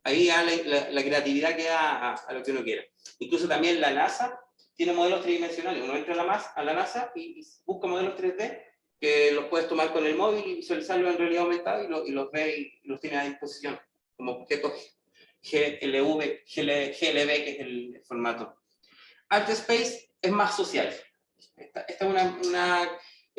Ahí la creatividad queda a lo que uno quiera. Incluso también la NASA tiene modelos tridimensionales. Uno entra a la NASA y busca modelos 3D que los puedes tomar con el móvil y visualizarlos en realidad aumentada y los ve y los tiene a disposición como objetos GLB, que es el formato. ArtSpace es más social. Esta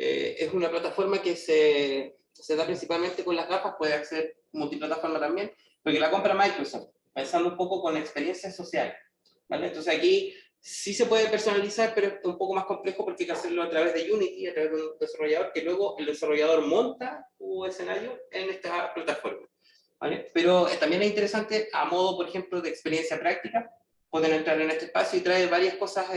es una plataforma que se da principalmente con las gafas, puede ser multiplataforma también, porque la compra Microsoft, pensando un poco con experiencias sociales, ¿vale? Entonces aquí sí se puede personalizar, pero es un poco más complejo porque hay que hacerlo a través de Unity, a través de un desarrollador, que luego el desarrollador monta tu escenario en esta plataforma, ¿vale? Pero también es interesante a modo, por ejemplo, de experiencia práctica, pueden entrar en este espacio y traer varias cosas,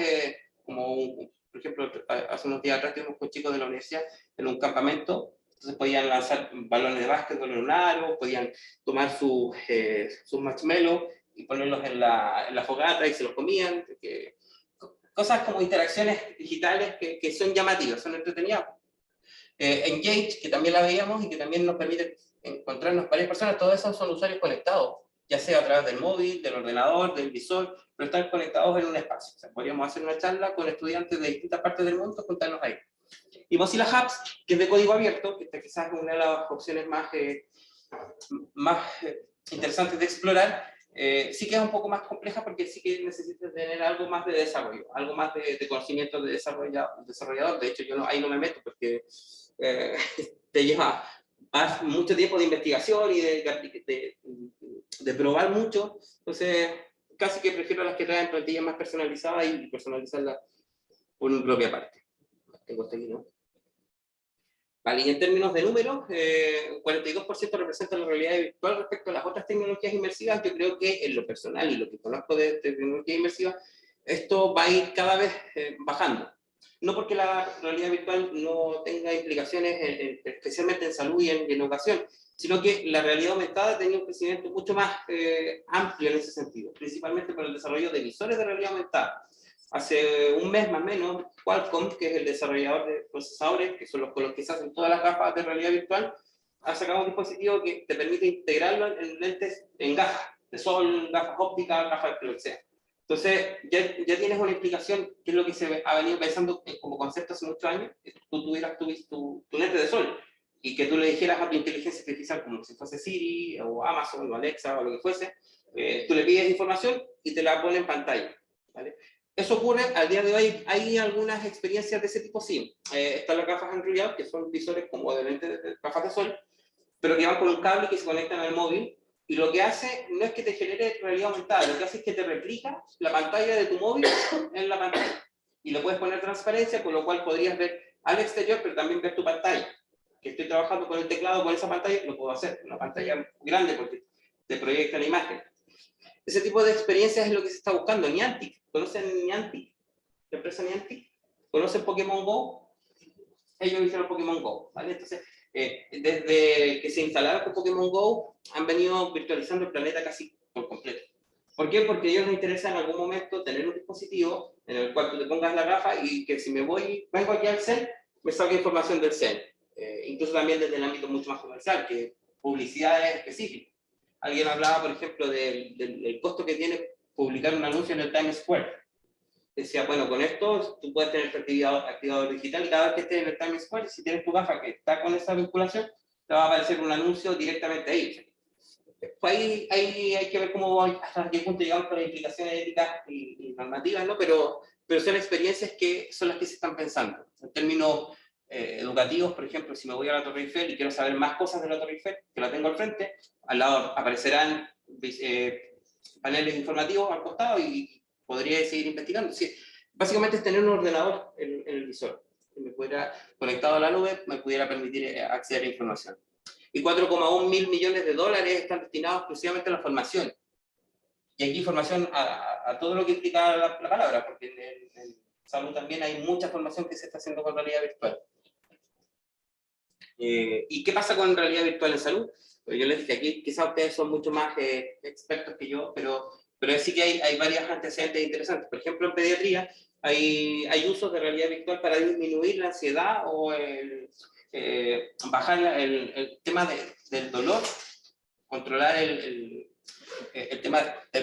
por ejemplo, hace unos días atrás estuvimos con chicos de la universidad en un campamento. Entonces podían lanzar balones de básquetbol en un aro, podían tomar sus marshmallows y ponerlos en la fogata y se los comían. Cosas como interacciones digitales que son llamativas, son entretenidas. Engage, que también la veíamos y que también nos permite encontrarnos varias personas, todos esos son usuarios conectados, ya sea a través del móvil, del ordenador, del visor, pero están conectados en un espacio. O sea, podríamos hacer una charla con estudiantes de distintas partes del mundo, juntarnos ahí. Y Mozilla Hubs, que es de código abierto, que quizás es una de las opciones más interesantes de explorar, sí que es un poco más compleja porque sí que necesitas tener algo más de desarrollo, algo más de conocimiento de desarrollador. De hecho, yo ahí no me meto porque te lleva mucho tiempo de investigación y de probar mucho. Entonces, casi que prefiero las que traen plantillas más personalizadas y personalizarlas por mi propia parte. Tengo hasta aquí, ¿no? Vale, y en términos de números, 42% representa la realidad virtual respecto a las otras tecnologías inmersivas. Yo creo que en lo personal y lo que conozco de tecnología inmersiva, esto va a ir cada vez bajando. No porque la realidad virtual no tenga implicaciones, especialmente en salud y en educación, sino que la realidad aumentada ha tenido un crecimiento mucho más amplio en ese sentido, principalmente por el desarrollo de visores de realidad aumentada. Hace un mes más o menos, Qualcomm, que es el desarrollador de procesadores, que son con los que se hacen todas las gafas de realidad virtual, ha sacado un dispositivo que te permite integrarlo en lentes, en gafas de sol, gafas ópticas, gafas de lo que sea. Entonces, ya tienes una explicación, que es lo que se ha venido pensando como concepto hace muchos años, que tú tuvieras tu lente de sol, y que tú le dijeras a tu inteligencia artificial, como si fuese Siri, o Amazon, o Alexa, o lo que fuese, tú le pides información y te la pone en pantalla, ¿vale? Eso ocurre al día de hoy. Hay algunas experiencias de ese tipo, sí. Están las gafas en realidad, que son visores como de lentes de gafas de sol, pero que van con un cable que se conectan al móvil, y lo que hace no es que te genere realidad aumentada, lo que hace es que te replica la pantalla de tu móvil en la pantalla. Y le puedes poner transparencia, con lo cual podrías ver al exterior, pero también ver tu pantalla. Que estoy trabajando con el teclado, con esa pantalla, lo puedo hacer, una pantalla grande porque te proyecta la imagen. Ese tipo de experiencias es lo que se está buscando. Niantic, ¿conocen Niantic? La empresa Niantic. ¿Conocen Pokémon Go? Ellos hicieron Pokémon Go, ¿vale? Entonces, desde que se instalaron con Pokémon Go, han venido virtualizando el planeta casi por completo. ¿Por qué? Porque a ellos les interesa en algún momento tener un dispositivo en el cual tú te pongas la gafa y que si vengo aquí al CEN, me salga información del CEN. Incluso también desde el ámbito mucho más comercial, que publicidades específicas. Alguien hablaba, por ejemplo, del costo que tiene publicar un anuncio en el Times Square. Decía, bueno, con esto tú puedes tener tu activador digital, y cada vez que estés en el Times Square, si tienes tu gafa que está con esa vinculación, te va a aparecer un anuncio directamente ahí. Pues ahí hay que ver hasta qué punto llegamos con las implicaciones éticas y normativas, ¿no? Pero son experiencias que son las que se están pensando. En términos educativos, por ejemplo, si me voy a la Torre Eiffel y quiero saber más cosas de la Torre Eiffel, que la tengo al frente, al lado aparecerán paneles informativos al costado y podría seguir investigando. Sí, básicamente es tener un ordenador en el visor, que me pudiera, conectado a la nube, me pudiera permitir acceder a información. Y 4,1 mil millones de dólares están destinados exclusivamente a la formación. Y aquí formación a todo lo que implica la palabra, porque en salud también hay mucha formación que se está haciendo con realidad virtual. ¿Y qué pasa con realidad virtual en salud? Pues yo les dije aquí, quizás ustedes son mucho más expertos que yo, pero sí que hay varias antecedentes interesantes. Por ejemplo, en pediatría hay usos de realidad virtual para disminuir la ansiedad o bajar el tema del dolor, controlar el tema,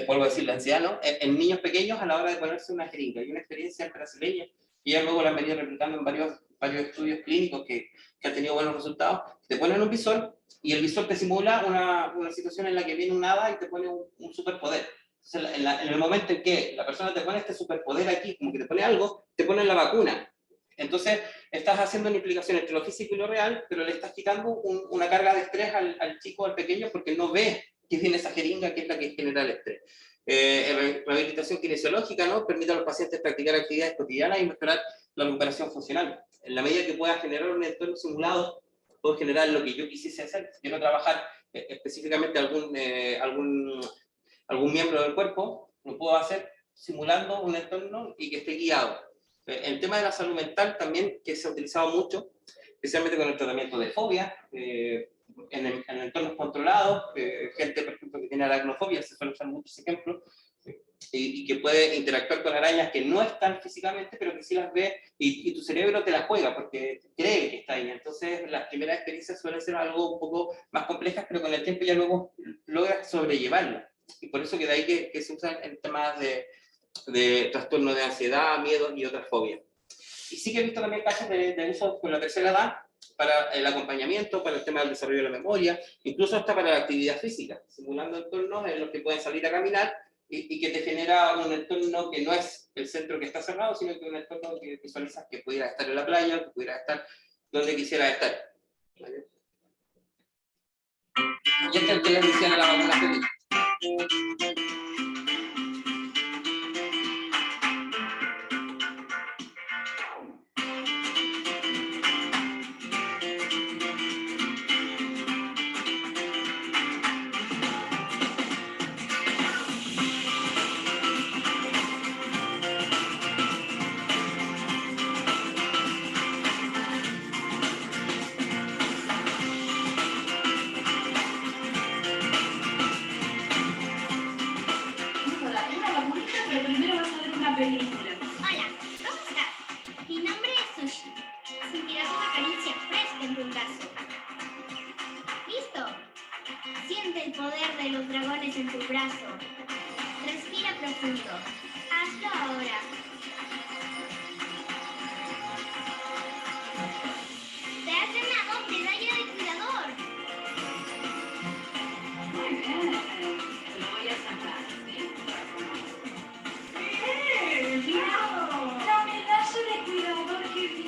vuelvo a decir, la ansiedad, ¿no? En niños pequeños a la hora de ponerse una jeringa. Hay una experiencia brasileña, y ya luego la han venido replicando en varios estudios clínicos que han tenido buenos resultados. Te ponen un visor, y el visor te simula una situación en la que viene un hada y te pone un superpoder. Entonces, en el momento en que la persona te pone este superpoder aquí, como que te pone algo, te pone la vacuna. Entonces, estás haciendo una implicación entre lo físico y lo real, pero le estás quitando una carga de estrés al chico, al pequeño, porque no ve que viene esa jeringa que es la que genera el estrés. Rehabilitación kinesiológica, ¿no? Permite a los pacientes practicar actividades cotidianas y mejorar la recuperación funcional. En la medida que pueda generar un entorno simulado, puedo generar lo que yo quisiese hacer. Si quiero trabajar específicamente algún miembro del cuerpo, lo puedo hacer simulando un entorno y que esté guiado. El tema de la salud mental también, que se ha utilizado mucho, especialmente con el tratamiento de fobia, en entornos controlados, gente, por ejemplo, que tiene aracnofobia, se suele usar mucho ese ejemplo, y que puede interactuar con arañas que no están físicamente, pero que sí las ve, y tu cerebro te las juega porque cree que está ahí. Entonces, las primeras experiencias suelen ser algo un poco más complejas, pero con el tiempo ya luego logras sobrellevarlo. Y por eso que de ahí que se usan en temas de trastorno de ansiedad, miedo y otras fobias. Y sí que he visto también casos de uso con la tercera edad, para el acompañamiento, para el tema del desarrollo de la memoria, incluso hasta para la actividad física, simulando entornos en los que pueden salir a caminar y que te genera un entorno que no es el centro que está cerrado, sino que un entorno que visualizas que pudiera estar en la playa, que pudiera estar donde quisiera estar. ¿Vale? Y este es el que les decía de la vacuna.
Hola, ¿cómo estás? Mi nombre es Sushi. Sentirás una caricia fresca en tu brazo. ¿Listo? Siente el poder de los dragones en tu brazo. Respira profundo. Hazlo ahora. ¡Te has ganado medalla de cuidador!
Muy bien. Lo voy a sacar, ¿sí?
¡La medalla de cuidador que vi!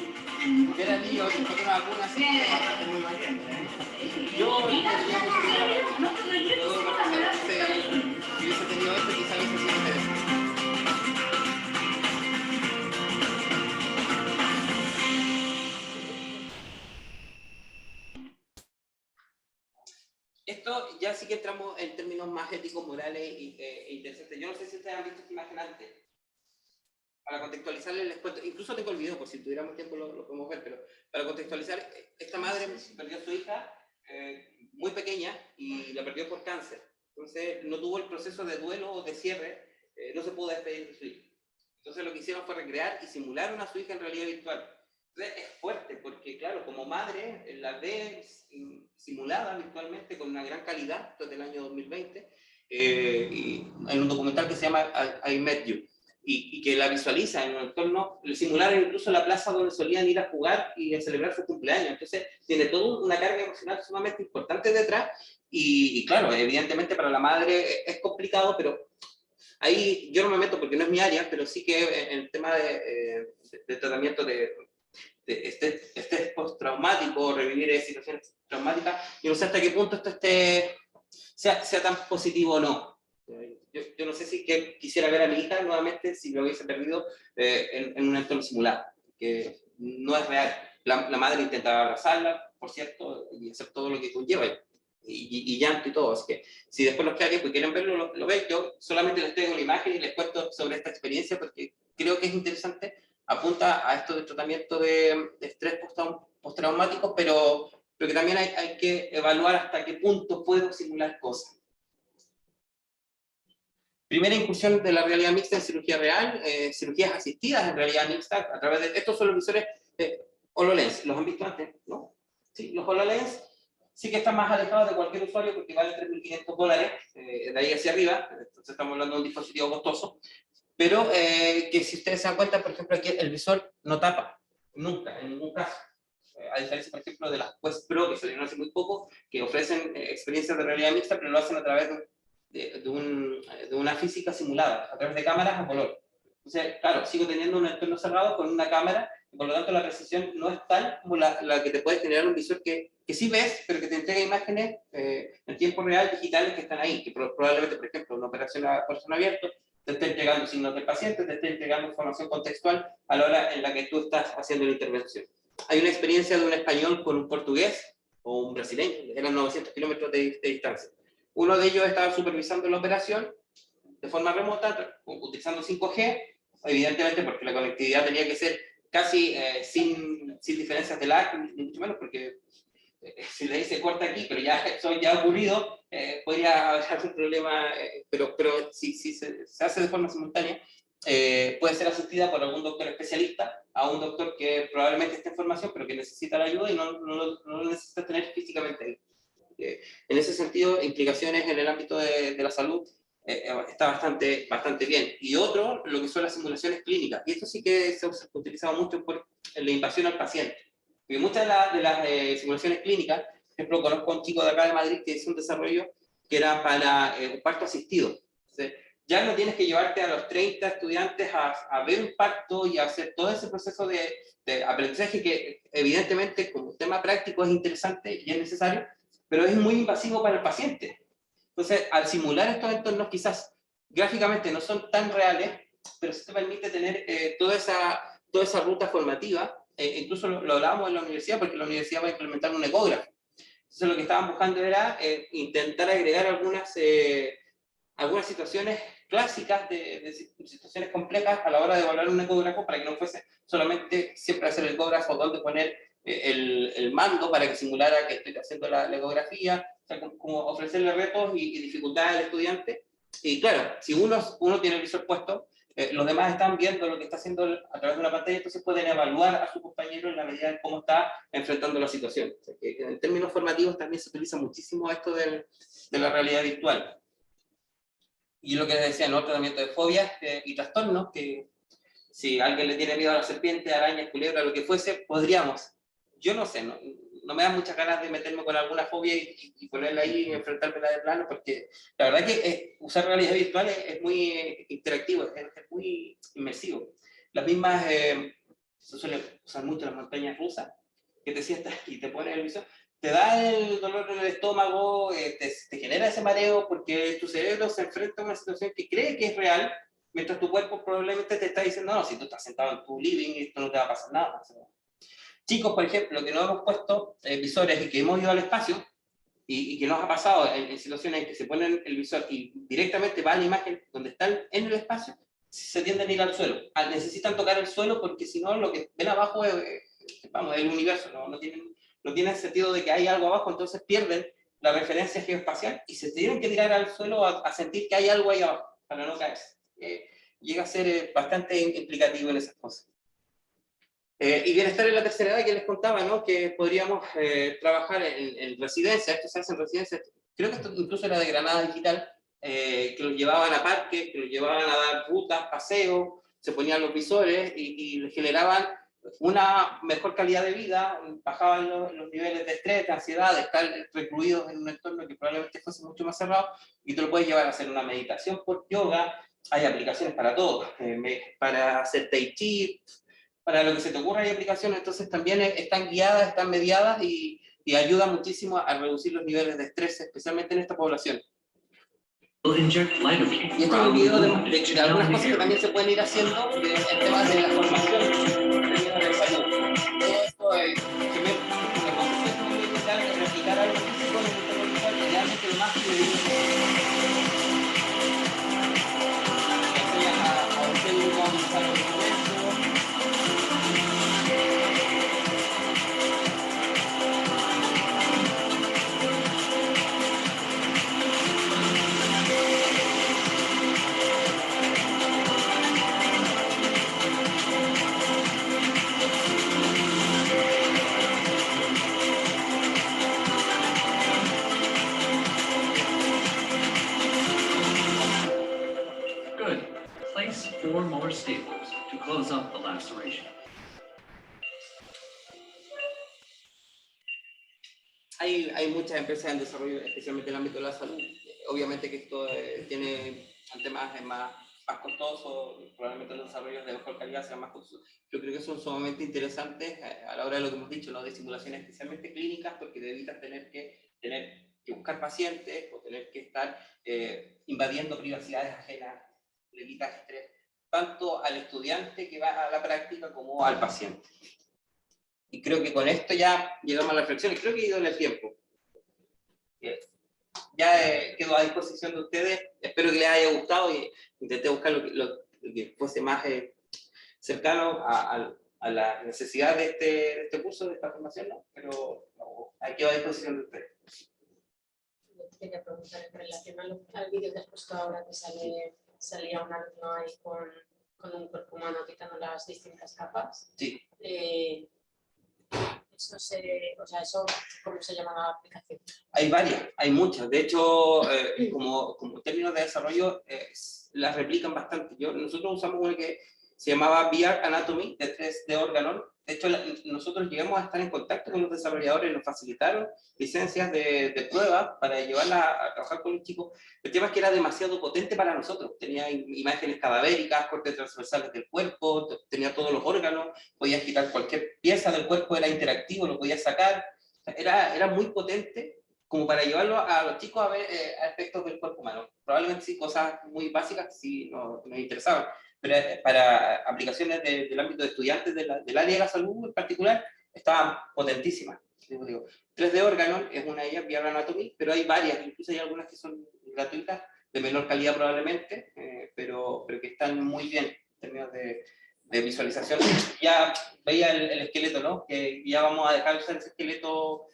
Era niño, se encontró una vacuna así, muy valiente. Yo, si hubiese tenido esto, quizá hubiese sido interesante. Esto ya sí que entramos en términos más éticos, morales e interesantes. Yo no sé si ustedes han visto esta imagen antes. Para contextualizarles, les cuento, incluso tengo el video, por si tuviéramos tiempo lo podemos ver, pero para contextualizar, esta madre perdió a su hija muy pequeña y la perdió por cáncer. Entonces no tuvo el proceso de duelo o de cierre, no se pudo despedir de su hija. Entonces lo que hicieron fue recrear y simularon a su hija en realidad virtual. Entonces es fuerte, porque claro, como madre la ve simulada virtualmente con una gran calidad desde el año 2020, y hay un documental que se llama I Met You. Y que la visualiza en un entorno, le simularon incluso la plaza donde solían ir a jugar y a celebrar su cumpleaños. Entonces, tiene toda una carga emocional sumamente importante detrás, y claro, evidentemente para la madre es complicado, pero ahí yo no me meto porque no es mi área, pero sí que en el tema de tratamiento de este postraumático, revivir situaciones traumáticas, yo no sé hasta qué punto esto sea tan positivo o no. Yo no sé si que quisiera ver a mi hija nuevamente si lo hubiese perdido en un entorno simulado, que no es real. La madre intentaba abrazarla, por cierto, y hacer todo lo que conlleva, y llanto y todo. Así que si después los que alguien pues, quieren verlo, lo ven. Yo solamente les traigo la imagen y les cuento sobre esta experiencia porque creo que es interesante. Apunta a esto del tratamiento de estrés postraumático, pero que también hay que evaluar hasta qué punto puedo simular cosas. Primera incursión de la realidad mixta en cirugía real, cirugías asistidas en realidad mixta, a través de, estos son los visores HoloLens, ¿los han visto antes? ¿No? Sí, los HoloLens sí que están más alejados de cualquier usuario porque valen $3.500, de ahí hacia arriba, entonces estamos hablando de un dispositivo costoso, pero que si ustedes se dan cuenta, por ejemplo, aquí el visor no tapa, nunca, en ningún caso. A diferencia, por ejemplo, de las Quest Pro que salieron hace muy poco, que ofrecen experiencias de realidad mixta, pero lo hacen a través de una física simulada, a través de cámaras a color. Entonces, claro, sigo teniendo un entorno cerrado con una cámara, y por lo tanto la precisión no es tal como la que te puede generar un visor que sí ves, pero que te entrega imágenes en tiempo real digitales que están ahí, que probablemente, por ejemplo, una operación a corazón abierto, te esté entregando signos del paciente, te esté entregando información contextual a la hora en la que tú estás haciendo la intervención. Hay una experiencia de un español con un portugués o un brasileño, eran 900 kilómetros de distancia. Uno de ellos estaba supervisando la operación de forma remota, utilizando 5G, evidentemente porque la conectividad tenía que ser casi sin diferencias de lag, ni mucho menos, porque si le dice corta aquí, pero ya eso ya ha ocurrido, podría haber un problema, pero si se hace de forma simultánea, puede ser asistida por algún doctor especialista, a un doctor que probablemente esté en formación, pero que necesita la ayuda y no lo necesita tener físicamente ahí. En ese sentido, implicaciones en el ámbito de la salud está bastante bien. Y otro, lo que son las simulaciones clínicas. Y esto sí que se ha utilizado mucho por la invasión al paciente. Porque muchas de las simulaciones clínicas, por ejemplo, conozco a un chico de acá de Madrid que hizo un desarrollo que era para un parto asistido. Entonces, ya no tienes que llevarte a los 30 estudiantes a ver un parto y a hacer todo ese proceso de aprendizaje que evidentemente como tema práctico es interesante y es necesario, pero es muy invasivo para el paciente. Entonces, al simular estos entornos quizás gráficamente no son tan reales, pero sí te permite tener toda esa ruta formativa. Incluso lo hablábamos en la universidad, porque la universidad va a implementar un ecógrafo. Entonces lo que estaban buscando era intentar agregar algunas situaciones clásicas de situaciones complejas a la hora de evaluar un ecógrafo, para que no fuese solamente siempre hacer el ecógrafo donde poner el mando para que simulara que estoy haciendo la ecografía, o sea, como ofrecerle retos y dificultades al estudiante. Y claro, si uno tiene el visor puesto, los demás están viendo lo que está haciendo a través de una pantalla, entonces pueden evaluar a su compañero en la medida de cómo está enfrentando la situación. O sea, que en términos formativos también se utiliza muchísimo esto de la realidad virtual. Y lo que les decía, ¿no? Tratamiento de fobias y trastornos, que si alguien le tiene miedo a la serpiente, arañas, culebras, lo que fuese, podríamos. Yo no sé, no me da muchas ganas de meterme con alguna fobia y ponerla ahí y enfrentármela de plano, porque la verdad que usar realidad virtual es muy interactivo, es muy inmersivo. Las mismas, se suele usar mucho las montañas rusas, que te sientas y te pones el visor, te da el dolor en el estómago, te genera ese mareo, porque tu cerebro se enfrenta a una situación que cree que es real, mientras tu cuerpo probablemente te está diciendo, no, si tú estás sentado en tu living, esto no te va a pasar nada. Chicos, por ejemplo, que no hemos puesto visores y que hemos ido al espacio, y que nos ha pasado en situaciones en que se ponen el visor y directamente va a la imagen donde están en el espacio, se tienden a ir al suelo. Necesitan tocar el suelo porque si no, lo que ven abajo es el universo, no tiene sentido de que hay algo abajo, entonces pierden la referencia geoespacial y se tienen que tirar al suelo a sentir que hay algo ahí abajo, para no caerse. Llega a ser bastante implicativo en esas cosas. Y bienestar en la tercera edad, que les contaba, ¿no? Que podríamos trabajar en residencia, esto se hace en residencia, creo que esto incluso era de Granada Digital, que los llevaban a parques, que los llevaban a dar rutas, paseos, se ponían los visores y les generaban una mejor calidad de vida, bajaban los niveles de estrés, de ansiedad, de estar recluidos en un entorno que probablemente fuese mucho más cerrado, y te lo puedes llevar a hacer una meditación por yoga, hay aplicaciones para todo, para hacer tai chi, para lo que se te ocurra hay aplicaciones, entonces también están guiadas, están mediadas y ayudan muchísimo a reducir los niveles de estrés, especialmente en esta población. Y este es un video de algunas cosas que también se pueden ir haciendo en temas de la formación en términos de salud. Todo esto que me intentar replicar algo físico en el entorno virtual, idealmente lo más que enseñas a usted cómo utilizar los instrumentos.
Good. Place 4 more staples to close up the laceration.
Hay muchas empresas en desarrollo, especialmente en el ámbito de la salud. Obviamente que esto tiene temas más costosos, probablemente los desarrollos de mejor calidad sean más costosos. Yo creo que son sumamente interesantes a la hora de lo que hemos dicho, ¿no? De simulaciones especialmente clínicas, porque te evitas tener que buscar pacientes o tener que estar invadiendo privacidades ajenas, le evitas estrés, tanto al estudiante que va a la práctica como al paciente. Y creo que con esto ya llegamos a la reflexión, y creo que he ido en el tiempo. Ya quedo a disposición de ustedes, espero que les haya gustado y intenté buscar lo que fuese más cercano a la necesidad de este curso, de esta formación, ¿no? Pero aquí quedo a disposición de ustedes.
Quería preguntar en relación al vídeo que has puesto ahora, que salía un alumno ahí con un cuerpo humano quitando las distintas capas.
Sí.
Eso, ¿cómo se llama la aplicación?
Hay varias, hay muchas. De hecho, como términos de desarrollo, las replican bastante. Nosotros usamos una que se llamaba VR Anatomy de 3D Organon. De hecho, nosotros llegamos a estar en contacto con los desarrolladores, nos facilitaron licencias de prueba para llevarlas a trabajar con los chicos. El tema es que era demasiado potente para nosotros. Tenía imágenes cadavéricas, cortes transversales del cuerpo, tenía todos los órganos, podías quitar cualquier pieza del cuerpo, era interactivo, lo podías sacar. Era muy potente como para llevarlo a los chicos a ver aspectos del cuerpo humano. Probablemente sí, cosas muy básicas sí nos interesaban, pero para aplicaciones del ámbito de estudiantes del área de la salud en particular, estaban potentísimas. Digo, 3D Organon es una de ellas, VR Anatomy, pero hay varias, incluso hay algunas que son gratuitas, de menor calidad probablemente, pero que están muy bien en términos de visualización. Ya veía el esqueleto, ¿no? Que ya vamos a dejar de usar ese esqueleto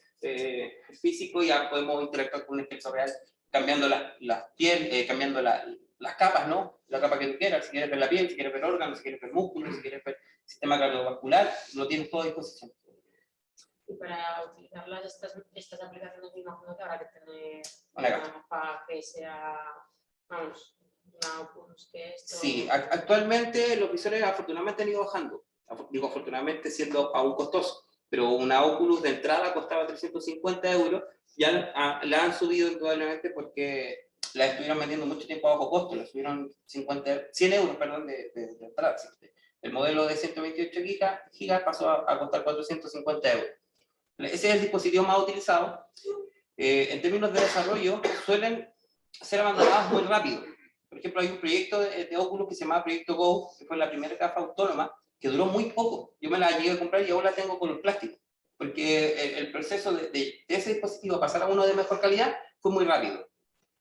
físico, ya podemos interactuar con un esqueleto real, cambiando las piel, cambiando las capas, ¿no? La capa que tú quieras, si quieres ver la piel, si quieres ver órganos, si quieres ver músculos, si quieres ver sistema cardiovascular, lo tienes todo a disposición.
Y para utilizar estas aplicaciones, me imagino que habrá que tener
Una
una gafa que sea, vamos, una Oculus que esto.
Sí, actualmente los visores afortunadamente han ido bajando. Digo afortunadamente siendo aún costoso, pero una Oculus de entrada costaba 350 euros, ya la han subido indudablemente porque la estuvieron vendiendo mucho tiempo a bajo costo, la subieron 100 euros, perdón, de entrada. El modelo de 128 gigas pasó a costar 450 euros. Ese es el dispositivo más utilizado. En términos de desarrollo, suelen ser abandonados muy rápido. Por ejemplo, hay un proyecto de Oculus que se llama Proyecto Go, que fue la primera gafa autónoma, que duró muy poco. Yo me la llegué a comprar y ahora la tengo con los plásticos, porque el proceso de ese dispositivo a pasar a uno de mejor calidad fue muy rápido.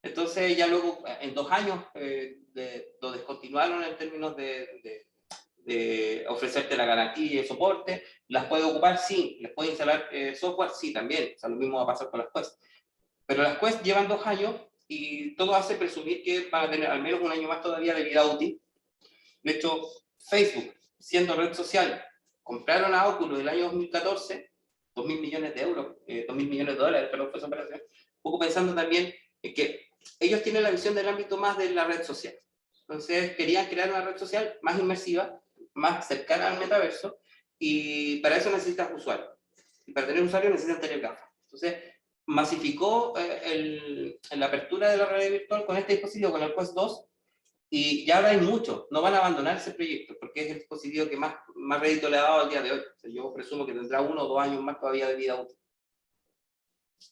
Entonces ya luego, en 2 años, lo descontinuaron en términos de ofrecerte la garantía y el soporte. ¿Las puede ocupar? Sí. ¿Les puede instalar software? Sí, también. O sea, lo mismo va a pasar con las Quest. Pero las Quest llevan 2 años y todo hace presumir que van a tener al menos un año más todavía de vida útil. De hecho, Facebook, siendo red social, compraron a Oculus el año 2014, 2.000 millones de euros, 2.000 millones de dólares, perdón, fue esa operación, un poco pensando también en que ellos tienen la visión del ámbito más de la red social. Entonces querían crear una red social más inmersiva, más cercana al metaverso, y para eso necesitas usuarios. Y para tener usuarios necesitan tener gafas. Entonces masificó la apertura de la realidad virtual con este dispositivo, con el Quest 2, y ya ahora hay muchos, no van a abandonar ese proyecto, porque es el dispositivo que más rédito le ha dado al día de hoy. O sea, yo presumo que tendrá 1 o 2 años más todavía de vida útil.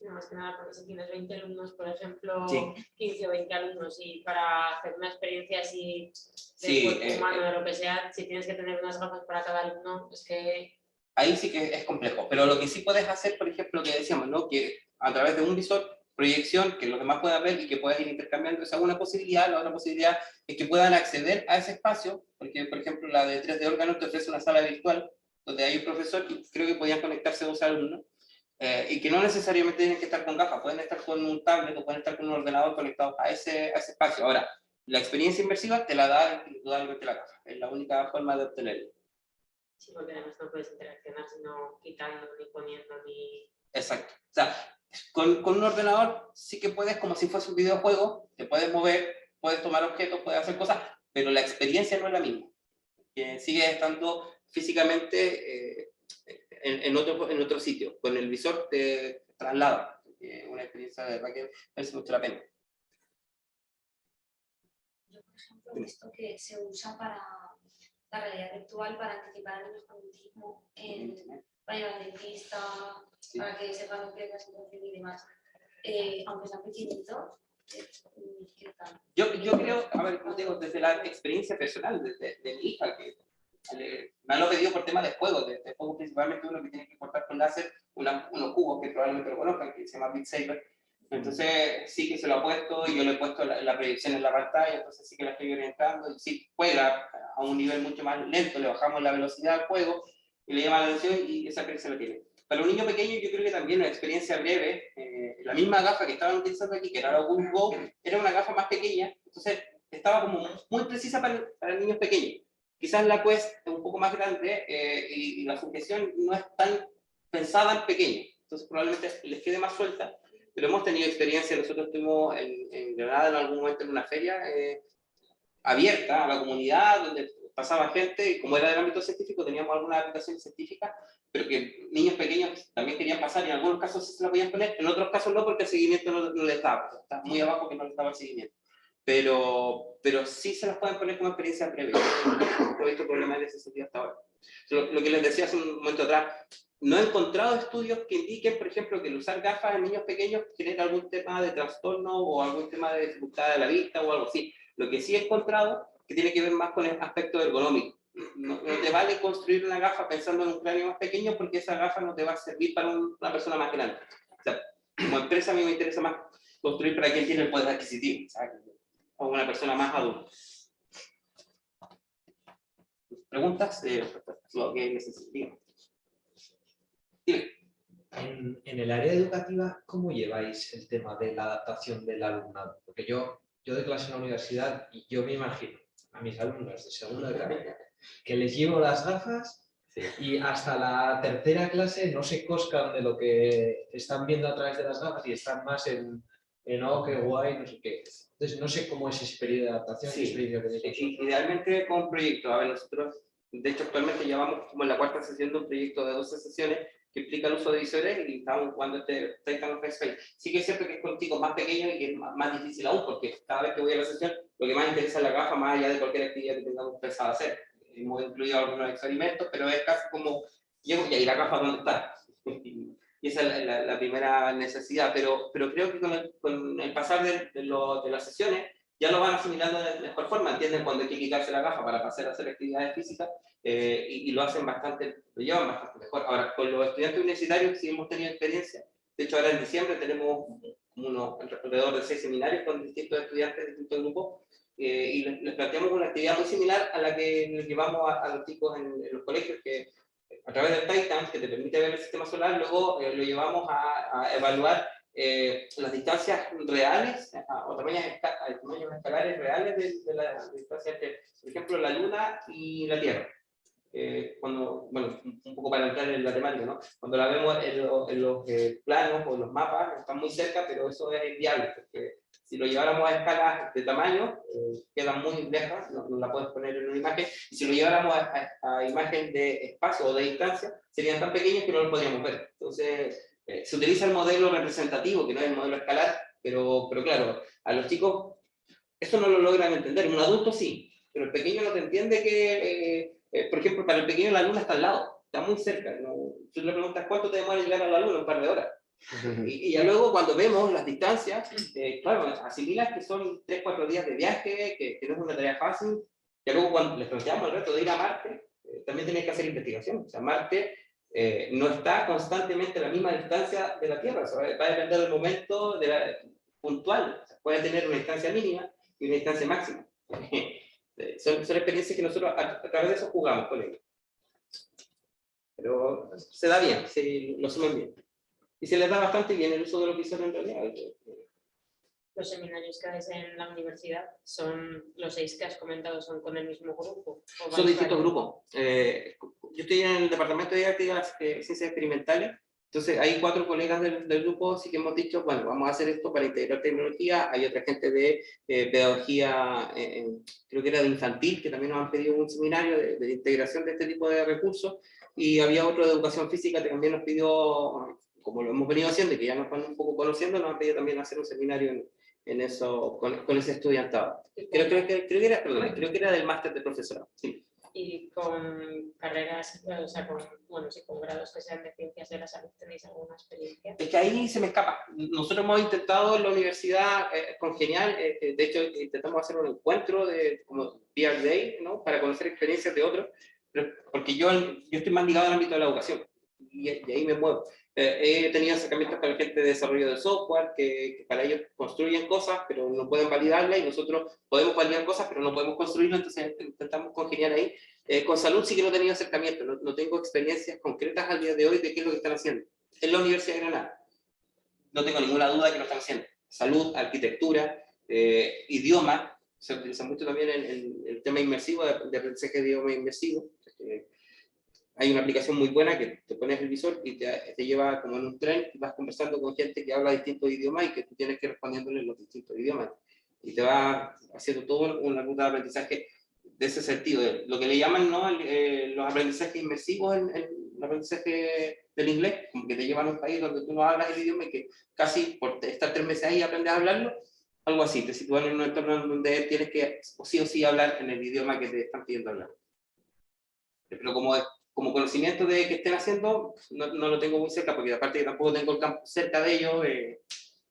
No, más que nada, porque si tienes 20 alumnos, por ejemplo,
Sí.
15 o 20 alumnos, y para hacer una experiencia así de
Sí,
cuerpo humano, de lo que sea, si tienes que tener unas gafas para cada alumno, es que...
Ahí sí que es complejo, pero lo que sí puedes hacer, por ejemplo, lo que decíamos, ¿no? Que a través de un visor, proyección, que los demás puedan ver y que puedas ir intercambiando, esa es una posibilidad. La otra posibilidad es que puedan acceder a ese espacio, porque, por ejemplo, la de 3D Organon te ofrece una sala virtual, donde hay un profesor y creo que podían conectarse 2 alumnos, y que no necesariamente tienen que estar con gafas, pueden estar con un tablet o pueden estar con un ordenador conectado a ese espacio. Ahora, la experiencia inmersiva te la da indudablemente la gafa, es la única forma de obtenerla.
Sí, porque además no puedes interaccionar, sino quitando, ni poniendo, ni...
Exacto. O sea, con un ordenador sí que puedes, como si fuese un videojuego, te puedes mover, puedes tomar objetos, puedes hacer cosas, pero la experiencia no es la misma. Sigues estando físicamente en otro sitio. Con el visor te traslada. Una experiencia de verdad que merece mucho la pena.
Yo, por ejemplo, he visto que se usa para la realidad virtual para anticipar a niños con autismo, para llevar al dentista,
Sí.
para que sepan lo que es la situación y demás. Aunque sean pequeñitos, ¿qué tal?
Yo creo, a ver, como digo, desde la experiencia personal de mi hija, que me lo he pedido por temas de juegos, de juegos principalmente uno que tiene que cortar con láser, unos cubos que probablemente lo conozcan, que se llama Beat Saber. Entonces sí que se lo ha puesto y yo le he puesto la proyección en la pantalla, entonces sí que la estoy orientando y sí juega a un nivel mucho más lento, le bajamos la velocidad al juego y le llama la atención y esa experiencia la tiene. Para un niño pequeño yo creo que también una experiencia breve, la misma gafa que estaban utilizando aquí, que era la Oculus Go, era una gafa más pequeña, entonces estaba como muy precisa para niños pequeños. Quizás la Quest es un poco más grande y la sujeción no es tan pensada en pequeño, entonces probablemente les quede más suelta, pero hemos tenido experiencia. Nosotros estuvimos en Granada en algún momento en una feria abierta a la comunidad, donde pasaba gente, y como era del ámbito científico, teníamos algunas aplicaciones científicas, pero que niños pequeños también querían pasar, y en algunos casos sí se la podían poner, en otros casos no, porque el seguimiento no les daba, estaba muy abajo que no les daba el seguimiento. Pero sí se las pueden poner como experiencia previa. No he visto problemas en ese sentido hasta ahora. Lo que les decía hace un momento atrás, no he encontrado estudios que indiquen, por ejemplo, que el usar gafas en niños pequeños genera algún tema de trastorno o algún tema de dificultad de la vista o algo así. Lo que sí he encontrado que tiene que ver más con el aspecto ergonómico. No te vale construir una gafa pensando en un cráneo más pequeño, porque esa gafa no te va a servir para una persona más grande. O sea, como empresa a mí me interesa más construir para quien tiene el poder adquisitivo, ¿sabes? O una persona más adulta. ¿Preguntas? Lo que necesiten. Dime.
En el área educativa, ¿cómo lleváis el tema de la adaptación del alumnado? Porque yo doy clase en la universidad y yo me imagino a mis alumnos de segundo de carrera que les llevo las gafas y hasta la tercera clase no se coscan de lo que están viendo a través de las gafas y están más en oh, qué guay, no sé qué. Entonces, no sé cómo es ese periodo de adaptación.
Sí, idealmente con un proyecto. A ver, nosotros, de hecho, actualmente llevamos como en la cuarta sesión de un proyecto de 12 sesiones que implica el uso de visores y estamos jugando este Titan Face Face. Sí que es cierto que es con chicos más pequeños y que es más difícil aún, porque cada vez que voy a la sesión, lo que más interesa es la gafa, más allá de cualquier actividad que tengamos pensado hacer. Hemos incluido algunos experimentos, pero es casi como, llego y ahí la gafa, ¿dónde está? Y esa es la primera necesidad, pero creo que con el pasar de las sesiones ya lo van asimilando de mejor forma, entienden cuando hay que quitarse la gafa para pasar a hacer actividades físicas y lo hacen bastante, lo llevan bastante mejor. Ahora, con los estudiantes universitarios sí hemos tenido experiencia, de hecho ahora en diciembre tenemos alrededor de 6 seminarios con distintos estudiantes de distintos grupos y les planteamos una actividad muy similar a la que les llevamos a los chicos en los colegios, que a través del Titan, que te permite ver el sistema solar, luego lo llevamos a evaluar las distancias reales o tamaños escalares reales de la distancia entre, por ejemplo, la Luna y la Tierra. Cuando, bueno, un poco para entrar en la temática, ¿no? Cuando la vemos en los planos o los mapas, están muy cerca, pero eso es inviable, porque si lo lleváramos a escalas de tamaño, quedan muy lejas, no la puedes poner en una imagen, y si lo lleváramos a imagen de espacio o de distancia, serían tan pequeños que no los podríamos ver. Entonces, se utiliza el modelo representativo, que no es el modelo escalar, pero claro, a los chicos eso no lo logran entender. Un adulto sí, pero el pequeño no te entiende que, por ejemplo, para el pequeño la luna está al lado, está muy cerca. ¿No? Tú le preguntas cuánto te demora llegar a la luna, un par de horas. Y ya luego cuando vemos las distancias, claro, asimilas que son 3-4 días de viaje, que no es una tarea fácil. Ya luego cuando les planteamos el reto de ir a Marte, también tenéis que hacer investigación. O sea, Marte no está constantemente a la misma distancia de la Tierra, o sea, va a depender del momento puntual. O sea, puede tener una distancia mínima y una distancia máxima. Son experiencias que nosotros a través de eso jugamos con ellos. Pero se da bien, lo asumen bien. Y se les da bastante bien el uso de los visores en realidad.
Los seminarios que haces en la universidad, son los 6 que has comentado, ¿son con el mismo grupo?
Son distintos grupos. Yo estoy en el departamento de didáctica de ciencias experimentales, entonces hay 4 colegas del grupo, así que hemos dicho, bueno, vamos a hacer esto para integrar tecnología. Hay otra gente de pedagogía, creo que era de infantil, que también nos han pedido un seminario de integración de este tipo de recursos, y había otro de educación física que también nos pidió, como lo hemos venido haciendo y que ya nos van un poco conociendo, nos han pedido también hacer un seminario en eso, con ese estudiantado. Creo que era del máster de profesorado. Sí.
Y con carreras, o sea, con grados que sean de ciencias de la salud, ¿tenéis alguna experiencia?
Es que ahí se me escapa. Nosotros hemos intentado en la universidad congeniar, de hecho intentamos hacer un encuentro como Peer Day, ¿no? Para conocer experiencias de otros, porque yo estoy más ligado al ámbito de la educación y ahí me muevo. He tenido acercamientos con la gente de desarrollo de software, que para ellos construyen cosas, pero no pueden validarlas, y nosotros podemos validar cosas, pero no podemos construirlas, entonces intentamos congeniar ahí. Con salud sí que no he tenido acercamiento, no tengo experiencias concretas al día de hoy de qué es lo que están haciendo. En la Universidad de Granada, no tengo ninguna duda de que lo están haciendo. Salud, arquitectura, idioma, se utiliza mucho también en el tema inmersivo, de aprendizaje de idioma inmersivo. Hay una aplicación muy buena que te pones el visor y te lleva como en un tren y vas conversando con gente que habla distintos idiomas y que tú tienes que respondiéndole en los distintos idiomas. Y te va haciendo todo una ruta de aprendizaje de ese sentido, lo que le llaman, ¿no? Los aprendizajes inmersivos en el aprendizaje del inglés, como que te llevan a un país donde tú no hablas el idioma y que casi por estar 3 meses ahí aprendes a hablarlo, algo así, te sitúan en un entorno donde tienes que sí o sí hablar en el idioma que te están pidiendo hablar. Pero como conocimiento de que estén haciendo, no lo tengo muy cerca, porque aparte que tampoco tengo el campo cerca de ellos,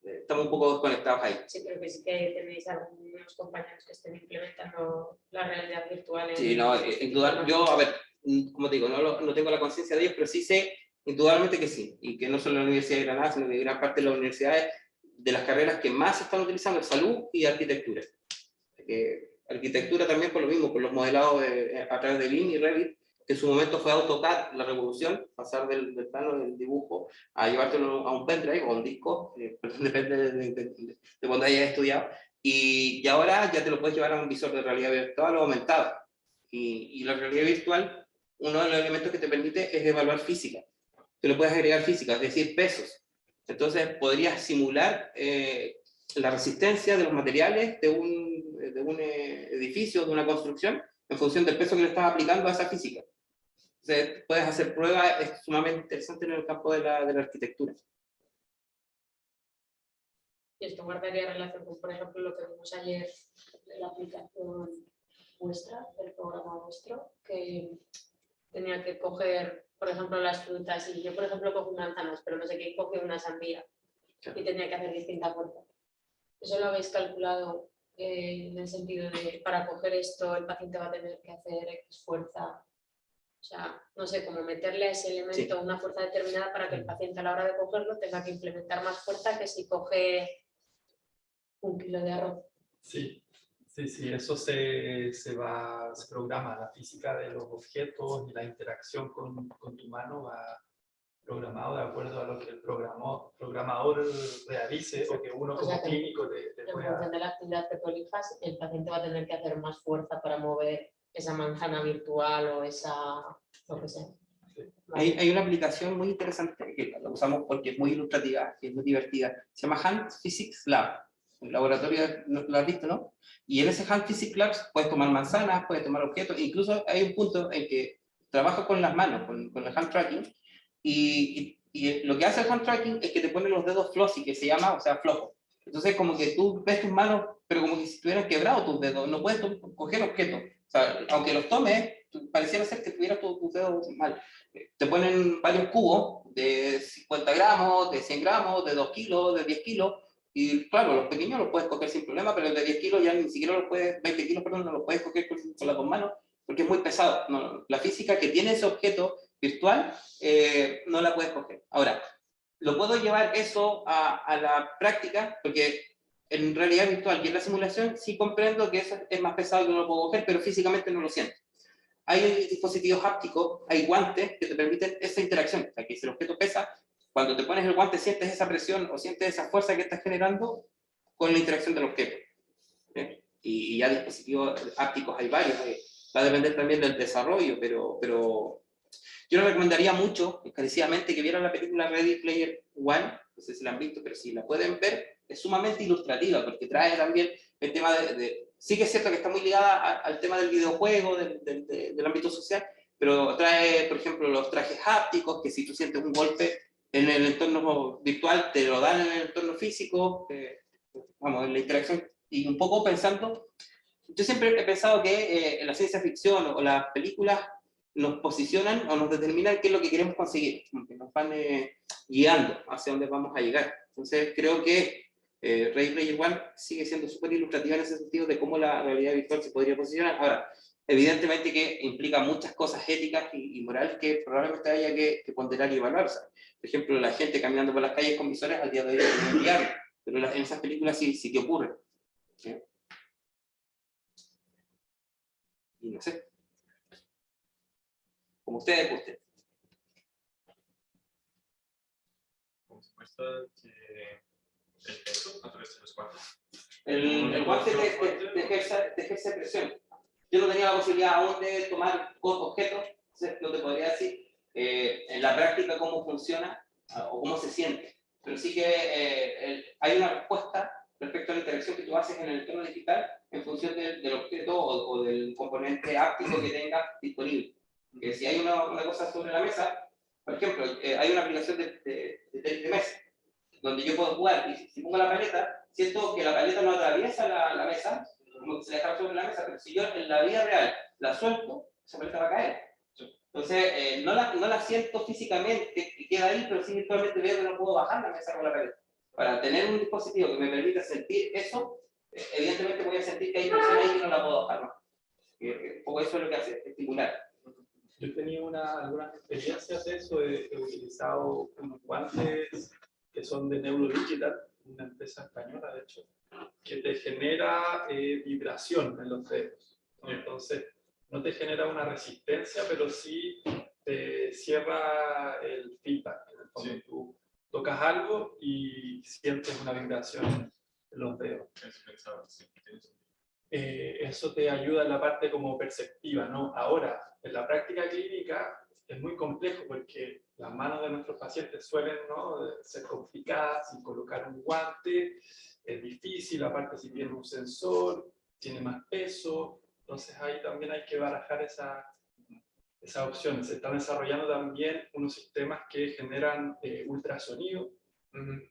estamos un poco desconectados ahí.
Sí, pero que sí que tenéis algunos compañeros que estén implementando la realidad virtual.
Sí, no, yo, a ver, como te digo, no tengo la conciencia de ellos, pero sí sé indudablemente que sí, y que no solo la Universidad de Granada, sino que gran parte de las universidades, de las carreras que más se están utilizando es salud y arquitectura. Arquitectura también por lo mismo, por los modelados a través de BIM y Revit, que en su momento fue AutoCAD la revolución, pasar del plano del dibujo a llevártelo a un pendrive o a un disco, depende de cuando hayas estudiado, y ahora ya te lo puedes llevar a un visor de realidad virtual o aumentada. Y la realidad virtual, uno de los elementos que te permite es evaluar física. Tú le puedes agregar física, es decir, pesos. Entonces podrías simular la resistencia de los materiales de un edificio, de una construcción, en función del peso que le estás aplicando a esa física. Entonces, puedes hacer pruebas, es sumamente interesante en el campo de la arquitectura.
Y esto guardaría relación con, por ejemplo, lo que vimos ayer de la aplicación vuestra, del programa vuestro, que tenía que coger, por ejemplo, las frutas, y yo, por ejemplo, cojo manzanas, pero no sé quién coge una sandía, y tenía que hacer distinta fuerza. ¿Eso lo habéis calculado en el sentido de, para coger esto, el paciente va a tener que hacer X fuerza? O sea, no sé, cómo meterle a ese elemento una fuerza determinada para que el paciente a la hora de cogerlo tenga que implementar más fuerza que si coge 1 kilo de arroz.
Sí, eso se programa. La física de los objetos y la interacción con tu mano va programado de acuerdo a lo que el programador realice o que uno como clínico te
En
pueda...
función de la actividad que tú elijas, el paciente va a tener que hacer más fuerza para mover esa manzana virtual o esa, lo que sea.
Hay una aplicación muy interesante que la usamos porque es muy ilustrativa, que es muy divertida. Se llama Hand Physics Lab. El laboratorio, lo has visto, ¿no? Y en ese Hand Physics Lab puedes tomar manzanas, puedes tomar objetos, incluso hay un punto en que trabaja con las manos, con el hand tracking, y lo que hace el hand tracking es que te pone los dedos flossy, que se llama, o sea, flojo. Entonces como que tú ves tus manos, pero como que si tuvieran quebrado tus dedos, no puedes coger objetos. O sea, aunque los tomes, pareciera ser que tuvieras tus dedos mal. Te ponen varios cubos de 50 gramos, de 100 gramos, de 2 kilos, de 10 kilos, y claro, los pequeños los puedes coger sin problema, pero el de 10 kilos ya ni siquiera los puedes, 20 kilos, perdón, no los puedes coger con las 2 manos, porque es muy pesado. No, la física que tiene ese objeto virtual no la puedes coger. Ahora, lo puedo llevar eso a la práctica, porque en realidad virtual y en la simulación sí comprendo que eso es más pesado que no lo puedo coger, pero físicamente no lo siento. Hay dispositivos hápticos, hay guantes que te permiten esa interacción, o sea, que si el objeto pesa, cuando te pones el guante sientes esa presión o sientes esa fuerza que estás generando con la interacción del objeto. Y ya dispositivos hápticos hay varios, va a depender también del desarrollo, pero yo les recomendaría mucho, encarecidamente, que vieran la película Ready Player One, no sé si la han visto, pero si la pueden ver, es sumamente ilustrativa, porque trae también el tema sí que es cierto que está muy ligada al tema del videojuego, del ámbito social, pero trae, por ejemplo, los trajes hápticos, que si tú sientes un golpe en el entorno virtual, te lo dan en el entorno físico, vamos, en la interacción, y un poco pensando, yo siempre he pensado que en la ciencia ficción o las películas nos posicionan o nos determinan qué es lo que queremos conseguir, que nos van guiando hacia dónde vamos a llegar. Entonces creo que Ready Player One sigue siendo súper ilustrativa en ese sentido de cómo la realidad virtual se podría posicionar. Ahora, evidentemente que implica muchas cosas éticas y morales que probablemente haya que ponderar y evaluar. O sea, por ejemplo, la gente caminando por las calles con visores al día de hoy es muy diario, pero en esas películas sí que ocurre. ¿Sí? Y no sé. Como ustedes gusten.
Por supuesto que el peso a través de los guantes.
El guante te ejerce presión. Yo no tenía la posibilidad aún de tomar objetos, no te podría decir en la práctica cómo funciona o cómo se siente, pero sí que hay una respuesta respecto a la interacción que tú haces en el entorno digital en función del objeto o del componente áptico que tengas disponible. Que si hay una cosa sobre la mesa, por ejemplo, hay una aplicación de tenis de mesa, donde yo puedo jugar y si pongo la paleta, siento que la paleta no atraviesa la mesa, como que se deja sobre la mesa, pero si yo en la vida real la suelto, esa paleta va a caer. Entonces, no la siento físicamente que queda ahí, pero sí virtualmente veo que no puedo bajar la mesa con la paleta. Para tener un dispositivo que me permita sentir eso, evidentemente voy a sentir que hay presión ahí que no la puedo bajar más. Un poco eso es lo que hace, estimular.
Yo he tenido algunas experiencias de eso, he utilizado unos guantes que son de Neurodigital, una empresa española de hecho, que te genera vibración en los dedos. Entonces, no te genera una resistencia, pero sí te cierra el feedback. En el fondo, sí. Tú tocas algo y sientes una vibración en los dedos. Eso te ayuda en la parte como perceptiva, ¿no? Ahora, en la práctica clínica es muy complejo porque las manos de nuestros pacientes suelen, ¿no?, ser complicadas y colocar un guante es difícil, aparte si tiene un sensor, tiene más peso, entonces ahí también hay que barajar esas opciones. Se están desarrollando también unos sistemas que generan ultrasonido,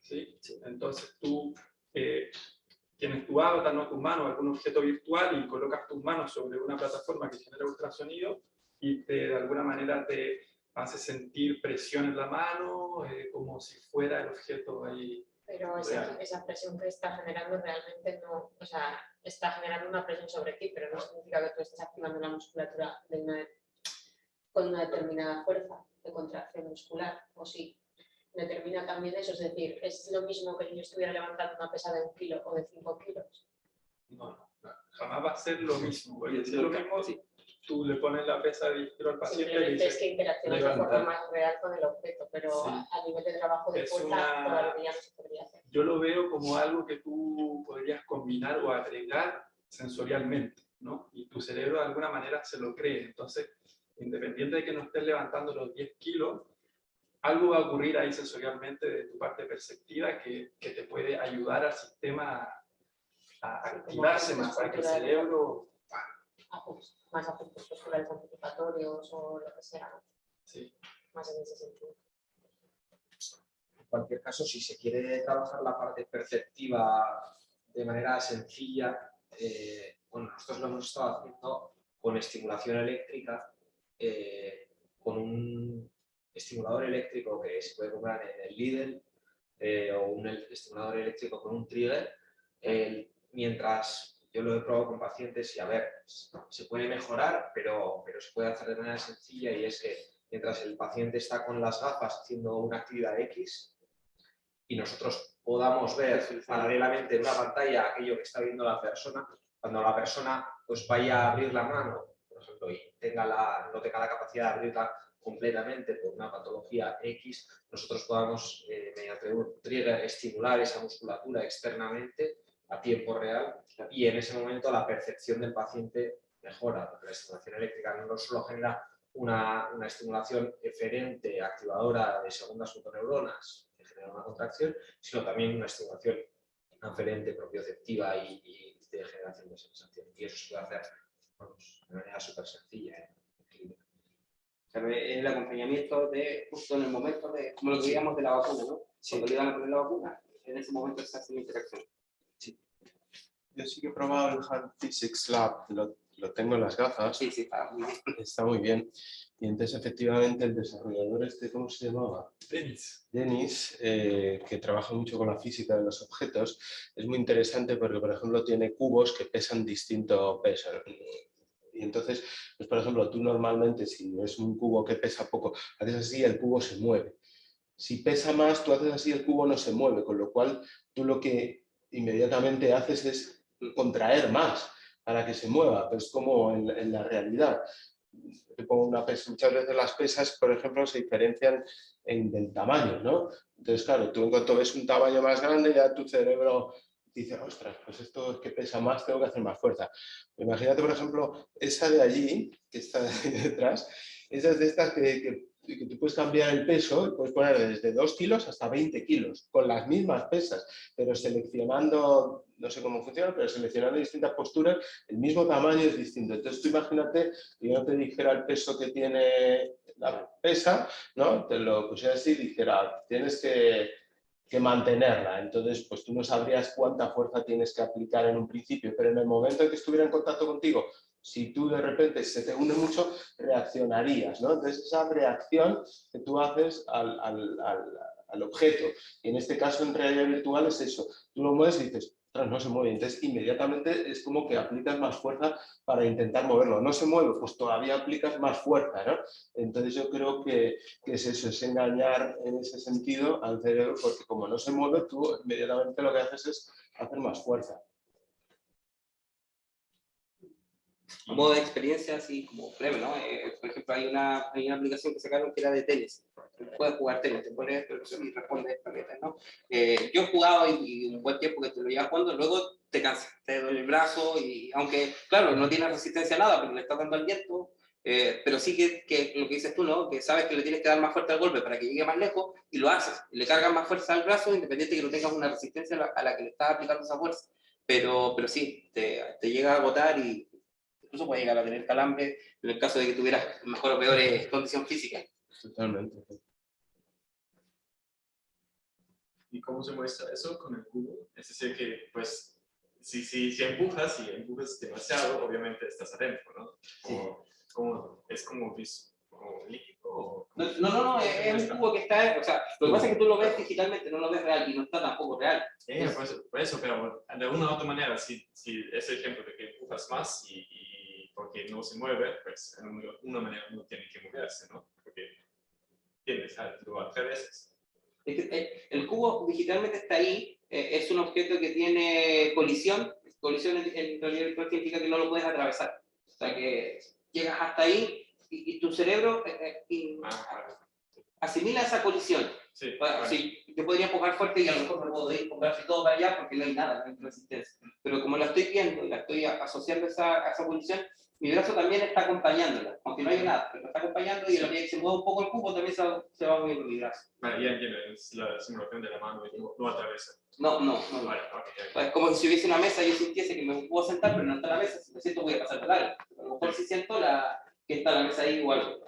¿sí? Entonces tú tienes tu avatar, ¿no?, tu mano, algún objeto virtual y colocas tus manos sobre una plataforma que genera ultrasonido y de alguna manera te hace sentir presión en la mano, como si fuera el objeto ahí.
Pero esa presión que está generando realmente no, o sea, está generando una presión sobre ti, pero no significa que tú estés activando la musculatura con una determinada fuerza de contracción muscular, o sí. Determina también eso, es decir, es lo mismo que si yo estuviera levantando una pesa de 1 kilo o de 5 kilos.
No, jamás va a ser lo mismo, porque si es lo mismo, sí. Tú le pones la pesa de 10 kilos al paciente y le dices,
es que interaccionas de forma más real con el objeto, pero sí. A nivel de trabajo de fuerza todavía no se podría hacer.
Yo lo veo como algo que tú podrías combinar o agregar sensorialmente, ¿no? Y tu cerebro de alguna manera se lo cree. Entonces, independiente de que no estés levantando los 10 kilos, algo va a ocurrir ahí sensorialmente de tu parte perceptiva que te puede ayudar al sistema a activarse más para que el cerebro...
Más ajustes posturales anticipatorios o lo que sea.
Sí.
Más en ese sentido.
En cualquier caso, si se quiere trabajar la parte perceptiva de manera sencilla, bueno, nosotros lo hemos estado haciendo con estimulación eléctrica, con un estimulador eléctrico que se puede comprar en el Lidl o un estimulador eléctrico con un trigger, mientras yo lo he probado con pacientes y a ver, se puede mejorar, pero se puede hacer de manera sencilla, y es que mientras el paciente está con las gafas haciendo una actividad X y nosotros podamos ver paralelamente en una pantalla aquello que está viendo la persona, cuando la persona pues vaya a abrir la mano, por ejemplo, y no tenga la capacidad de abrirla completamente por una patología X, nosotros podamos, mediante un trigger, estimular esa musculatura externamente a tiempo real, y en ese momento la percepción del paciente mejora, porque la estimulación eléctrica no solo genera una estimulación eferente, activadora de segundas fotoneuronas, que genera una contracción, sino también una estimulación aferente, propioceptiva y de generación de sensación. Y eso se puede hacer, vamos, de manera súper sencilla en clínica.
O sea, el acompañamiento de justo en el momento de, como lo que digamos de la vacuna, ¿no? Sí. Cuando le iban a poner la vacuna, en ese momento se hace una interacción.
Sí. Yo sí que he probado el Hand Physics Lab, lo tengo en las gafas.
Sí, sí, está muy bien.
Está muy bien. Y entonces, efectivamente, el desarrollador ¿cómo se llamaba? Denis, que trabaja mucho con la física de los objetos, es muy interesante porque, por ejemplo, tiene cubos que pesan distinto peso. Y entonces, pues, por ejemplo, tú normalmente, si es un cubo que pesa poco, haces así, el cubo se mueve. Si pesa más, tú haces así, el cubo no se mueve, con lo cual tú lo que inmediatamente haces es contraer más para que se mueva, pero es como en la realidad. Te pongo una pesa, muchas veces las pesas, por ejemplo, se diferencian del tamaño, ¿no? Entonces, claro, tú en cuanto ves un tamaño más grande, ya tu cerebro dice, ostras, pues esto es que pesa más, tengo que hacer más fuerza. Imagínate, por ejemplo, esa de allí, que está ahí detrás, esa es de estas que que tú puedes cambiar el peso y puedes poner desde 2 kilos hasta 20 kilos, con las mismas pesas, pero seleccionando, no sé cómo funciona, pero seleccionando distintas posturas, el mismo tamaño es distinto. Entonces tú imagínate que yo no te dijera el peso que tiene la pesa, ¿no? Te lo pusiera así y dijera, tienes que mantenerla. Entonces, pues tú no sabrías cuánta fuerza tienes que aplicar en un principio, pero en el momento en que estuviera en contacto contigo, si tú de repente se te une mucho, reaccionarías, ¿no? Entonces, esa reacción que tú haces al objeto, y en este caso en realidad virtual es eso, tú lo mueves y dices, ostras, no se mueve, entonces inmediatamente es como que aplicas más fuerza para intentar moverlo. No se mueve, pues todavía aplicas más fuerza, ¿no? Entonces yo creo que es eso, es engañar en ese sentido al cerebro, porque como no se mueve, tú inmediatamente lo que haces es hacer más fuerza.
A modo de experiencia, así como breve, ¿no? Por ejemplo, hay una aplicación que sacaron que era de tenis. Puedes jugar tenis, te pones y respondes paquetes, ¿no? Yo he jugado y un buen tiempo que te lo llevas jugando, luego te cansas, te duele el brazo y aunque, claro, no tienes resistencia a nada, pero le estás dando al viento, pero sí que lo que dices tú, ¿no? Que sabes que le tienes que dar más fuerte al golpe para que llegue más lejos y lo haces. Y le cargas más fuerza al brazo independiente de que no tengas una resistencia a la que le estás aplicando esa fuerza. Pero sí, te llega a agotar y incluso puede llegar a tener calambre en el caso de que tuvieras mejor o peor condición física.
Totalmente.
¿Y cómo se muestra eso con el cubo? Es decir, que pues si empujas y empujas demasiado, obviamente estás adentro, ¿no? Es como líquido. ¿O
no, es un cubo que está, o sea, lo que pasa es que tú lo ves digitalmente, no lo ves real y no está tampoco real.
Por eso, pero de una u otra manera, si ese ejemplo de que empujas más y porque no se mueve, pues de una manera no tiene que moverse, ¿no? Porque tienes algo al revés.
El cubo digitalmente está ahí, es un objeto que tiene colisión en realidad virtual significa que no lo puedes atravesar, o sea que llegas hasta ahí y tu cerebro asimila esa colisión.
Sí,
sí, yo podría empujar fuerte y a lo mejor no puedo ir con brazo y todo para allá porque no hay nada, no hay resistencia, pero como la estoy viendo y la estoy asociando a esa colisión, mi brazo también está acompañándola, aunque no haya nada, pero está acompañando y a la medida que se mueve un poco el cubo también se va moviendo mi brazo.
Vale, ya entiendo, es la simulación de la mano y no atraviesa.
No.
Vale, okay.
Es como si hubiese una mesa y yo sintiese que me puedo sentar, pero no está la mesa, si me siento voy a pasar de largo. A lo mejor si siento que está la mesa ahí igual.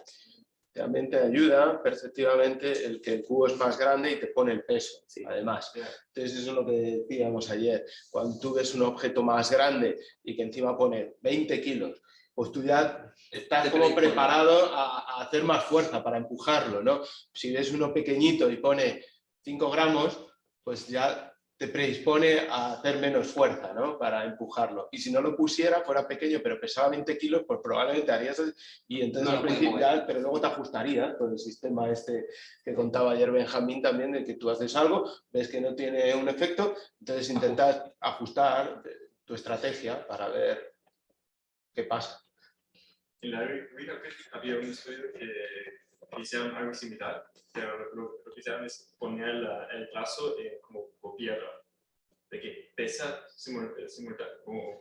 También te ayuda perceptivamente el que el cubo es más grande y te pone el peso, además. Entonces eso es lo que decíamos ayer. Cuando tú ves un objeto más grande y que encima pone 20 kilos, pues tú ya estás como preparado a hacer más fuerza para empujarlo, ¿no? Si ves uno pequeñito y pone 5 gramos, pues ya te predispone a hacer menos fuerza, ¿no? Para empujarlo. Y si no lo pusiera, fuera pequeño, pero pesaba 20 kilos, pues probablemente harías... Y entonces al principio, pero luego te ajustaría con el sistema este que contaba ayer Benjamín también, de que tú haces algo, ves que no tiene un efecto, entonces intentas ajustar tu estrategia para ver qué pasa.
En la vida había un estudio que hicieron algo similar, pero lo que hicieron es poner el brazo como piedra, de que pesa como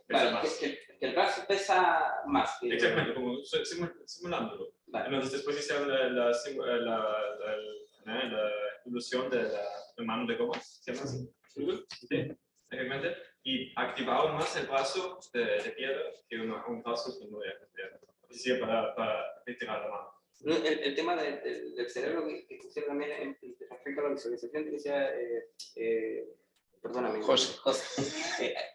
pesa más.
Que el brazo pesa más.
Exactamente, como simulándolo. Vale. Entonces después hicieron la ilusión de la mano de goma, ¿se llama así? Sí, exactamente. Y activaban más el brazo de piedra que un brazo que no era de piedra. Sí, para retirar la mano.
El tema del cerebro que pusieron también respecto a la visualización que decía, perdóname,
José.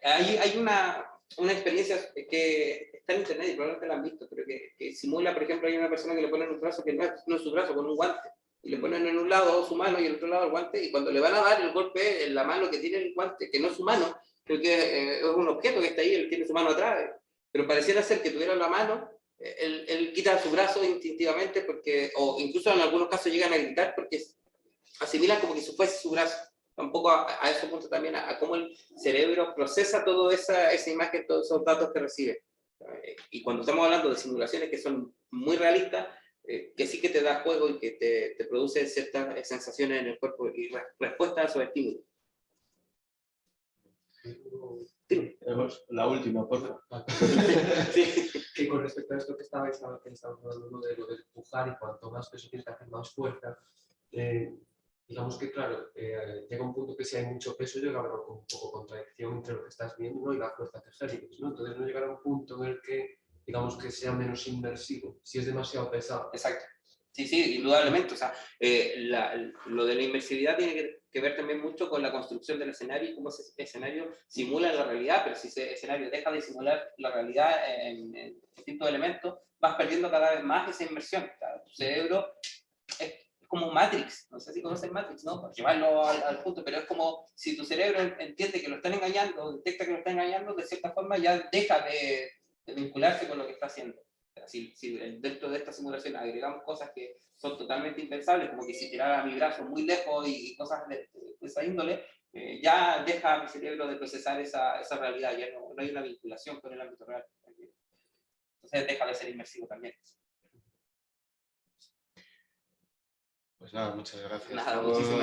Hay una experiencia que está en internet y probablemente la han visto, pero que simula, por ejemplo, hay una persona que le ponen un brazo que no es su brazo, con un guante, y le ponen en un lado su mano y en el otro lado el guante, y cuando le van a dar el golpe en la mano que tiene el guante, que no es su mano, creo que es un objeto que está ahí, él tiene su mano atrás, pero pareciera ser que tuviera la mano. Él quita su brazo instintivamente o incluso en algunos casos llegan a gritar porque asimilan como que si fuese su brazo. Un poco a ese punto también, a cómo el cerebro procesa toda esa imagen, todos esos datos que recibe. Y cuando estamos hablando de simulaciones que son muy realistas, que sí que te da juego y que te produce ciertas sensaciones en el cuerpo y respuestas a esos estímulos.
Tenemos la última, por favor.
Que con respecto a esto que estabais hablando de lo de empujar, y cuanto más peso tienes que hacer más fuerza, digamos que claro, llega un punto que si hay mucho peso llega a haber un poco contradicción entre lo que estás viendo, ¿no?, y la fuerza que ejerces, ¿no? Entonces no llegará a un punto en el que digamos que sea menos inmersivo, si es demasiado pesado.
Exacto. Sí, indudablemente. O sea, lo de la inmersividad tiene que ver también mucho con la construcción del escenario y cómo ese escenario simula la realidad, pero si ese escenario deja de simular la realidad en distintos elementos, vas perdiendo cada vez más esa inmersión. O sea, tu cerebro es como Matrix, no sé si conocen Matrix, ¿no? Para llevarlo al punto, pero es como si tu cerebro entiende que lo están engañando, detecta que lo están engañando, de cierta forma ya deja de vincularse con lo que está haciendo. Si dentro de esta simulación agregamos cosas que son totalmente impensables, como que si tirara mi brazo muy lejos y cosas de esa índole, ya deja mi cerebro de procesar esa realidad, ya no hay una vinculación con el ámbito real. Entonces deja de ser inmersivo también.
Pues nada, muchas gracias.
Nada, muchísimas